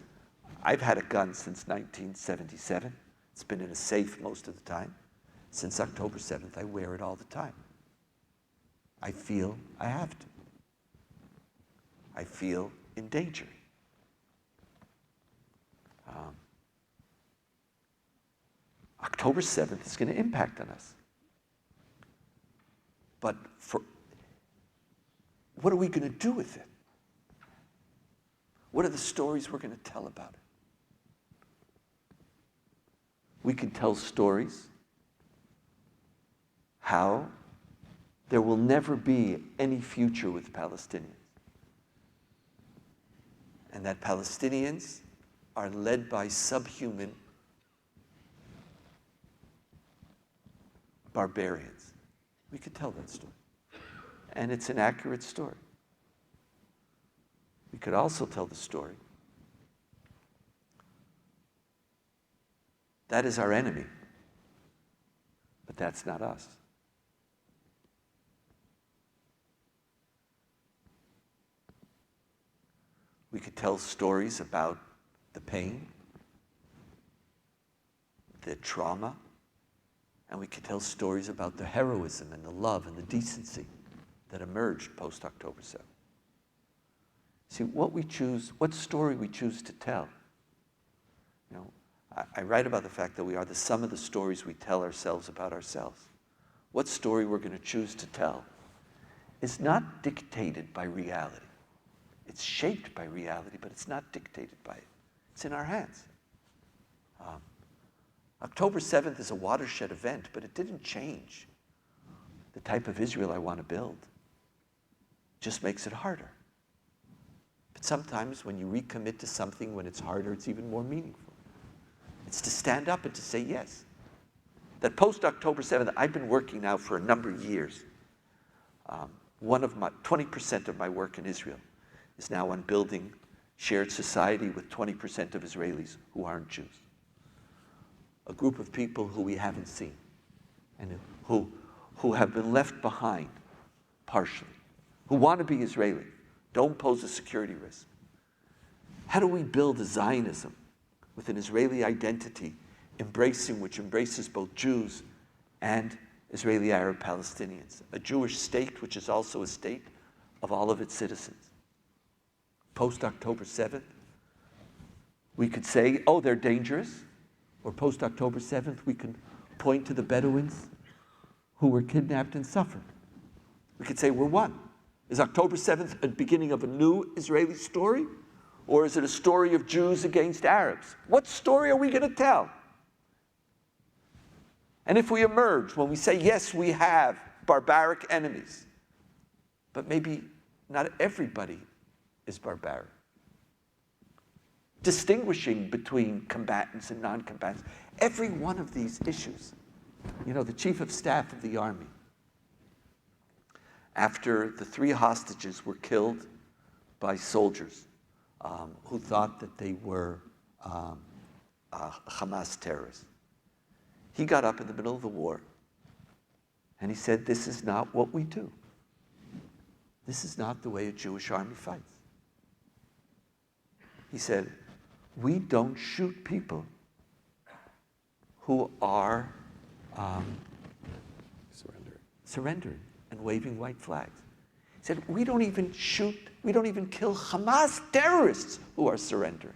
I've had a gun since 1977. It's been in a safe most of the time. Since October 7th, I wear it all the time. I feel I have to. I feel in danger. October 7th is going to impact on us. But what are we going to do with it? What are the stories we're going to tell about it? We can tell stories how there will never be any future with Palestinians. And that Palestinians are led by subhuman barbarians. We could tell that story. And it's an accurate story. We could also tell the story that is our enemy, but that's not us. We could tell stories about the pain, the trauma, and we could tell stories about the heroism and the love and the decency that emerged post-October 7th. See, what story we choose to tell. You know, I write about the fact that we are the sum of the stories we tell ourselves about ourselves. What story we're going to choose to tell is not dictated by reality. It's shaped by reality, but it's not dictated by it. It's in our hands. October 7th is a watershed event, but it didn't change the type of Israel I want to build. It just makes it harder. But sometimes when you recommit to something when it's harder, it's even more meaningful. It's to stand up and to say yes. That post-October 7th, I've been working now for a number of years. 20% of my work in Israel is now on building shared society with 20% of Israelis who aren't Jews. A group of people who we haven't seen and who have been left behind partially, who want to be Israeli, don't pose a security risk. How do we build a Zionism with an Israeli identity which embraces both Jews and Israeli Arab Palestinians? A Jewish state which is also a state of all of its citizens. Post-October 7th, we could say, oh, they're dangerous. Or post-October 7th, we can point to the Bedouins who were kidnapped and suffered. We could say we're one. Is October 7th a beginning of a new Israeli story? Or is it a story of Jews against Arabs? What story are we going to tell? And if we emerge, when we say, yes, we have barbaric enemies, but maybe not everybody is barbaric. Distinguishing between combatants and non-combatants. Every one of these issues. You know, the Chief of Staff of the Army, after the 3 hostages were killed by soldiers who thought that they were Hamas terrorists, he got up in the middle of the war and he said, this is not what we do. This is not the way a Jewish army fights. He said, we don't shoot people who are surrendering and waving white flags. He said, we don't even kill Hamas terrorists who are surrendering.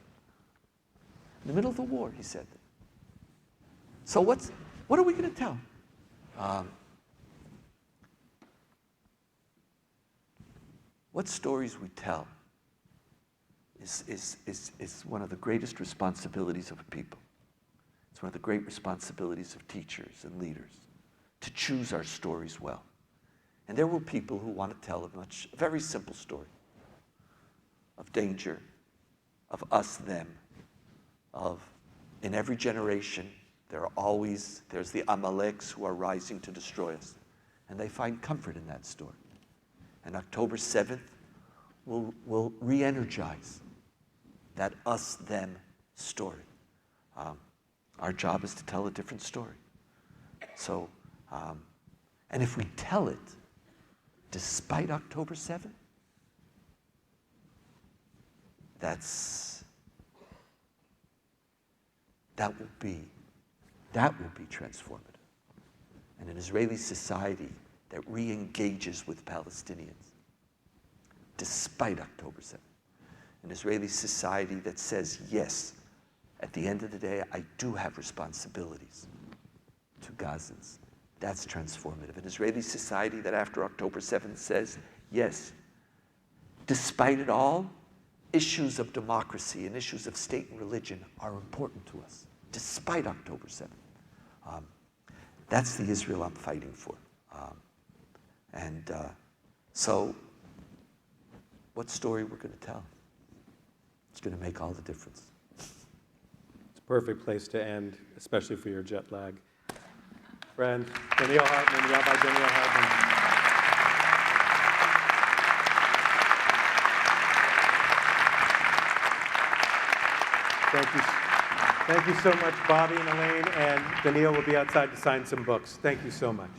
In the middle of the war, he said that. So what are we going to tell? What stories we tell is one of the greatest responsibilities of a people. It's one of the great responsibilities of teachers and leaders to choose our stories well. And there were people who want to tell a very simple story of danger, of us, them, of in every generation, there's the Amaleks who are rising to destroy us. And they find comfort in that story. And October 7th will re-energize that us-them story. Our job is to tell a different story. So, and if we tell it despite October 7th, that will be transformative. And an Israeli society that re-engages with Palestinians despite October 7th. An Israeli society that says, yes, at the end of the day, I do have responsibilities to Gazans. That's transformative. An Israeli society that after October 7th says, yes, despite it all, issues of democracy and issues of state and religion are important to us, despite October 7th. That's the Israel I'm fighting for. So what story we're going to tell? It's going to make all the difference. It's a perfect place to end, especially for your jet lag. friend, Daniel Hartman, Rabbi Daniel Hartman. Thank you. Thank you so much, Bobby and Elaine, and Daniil will be outside to sign some books. Thank you so much.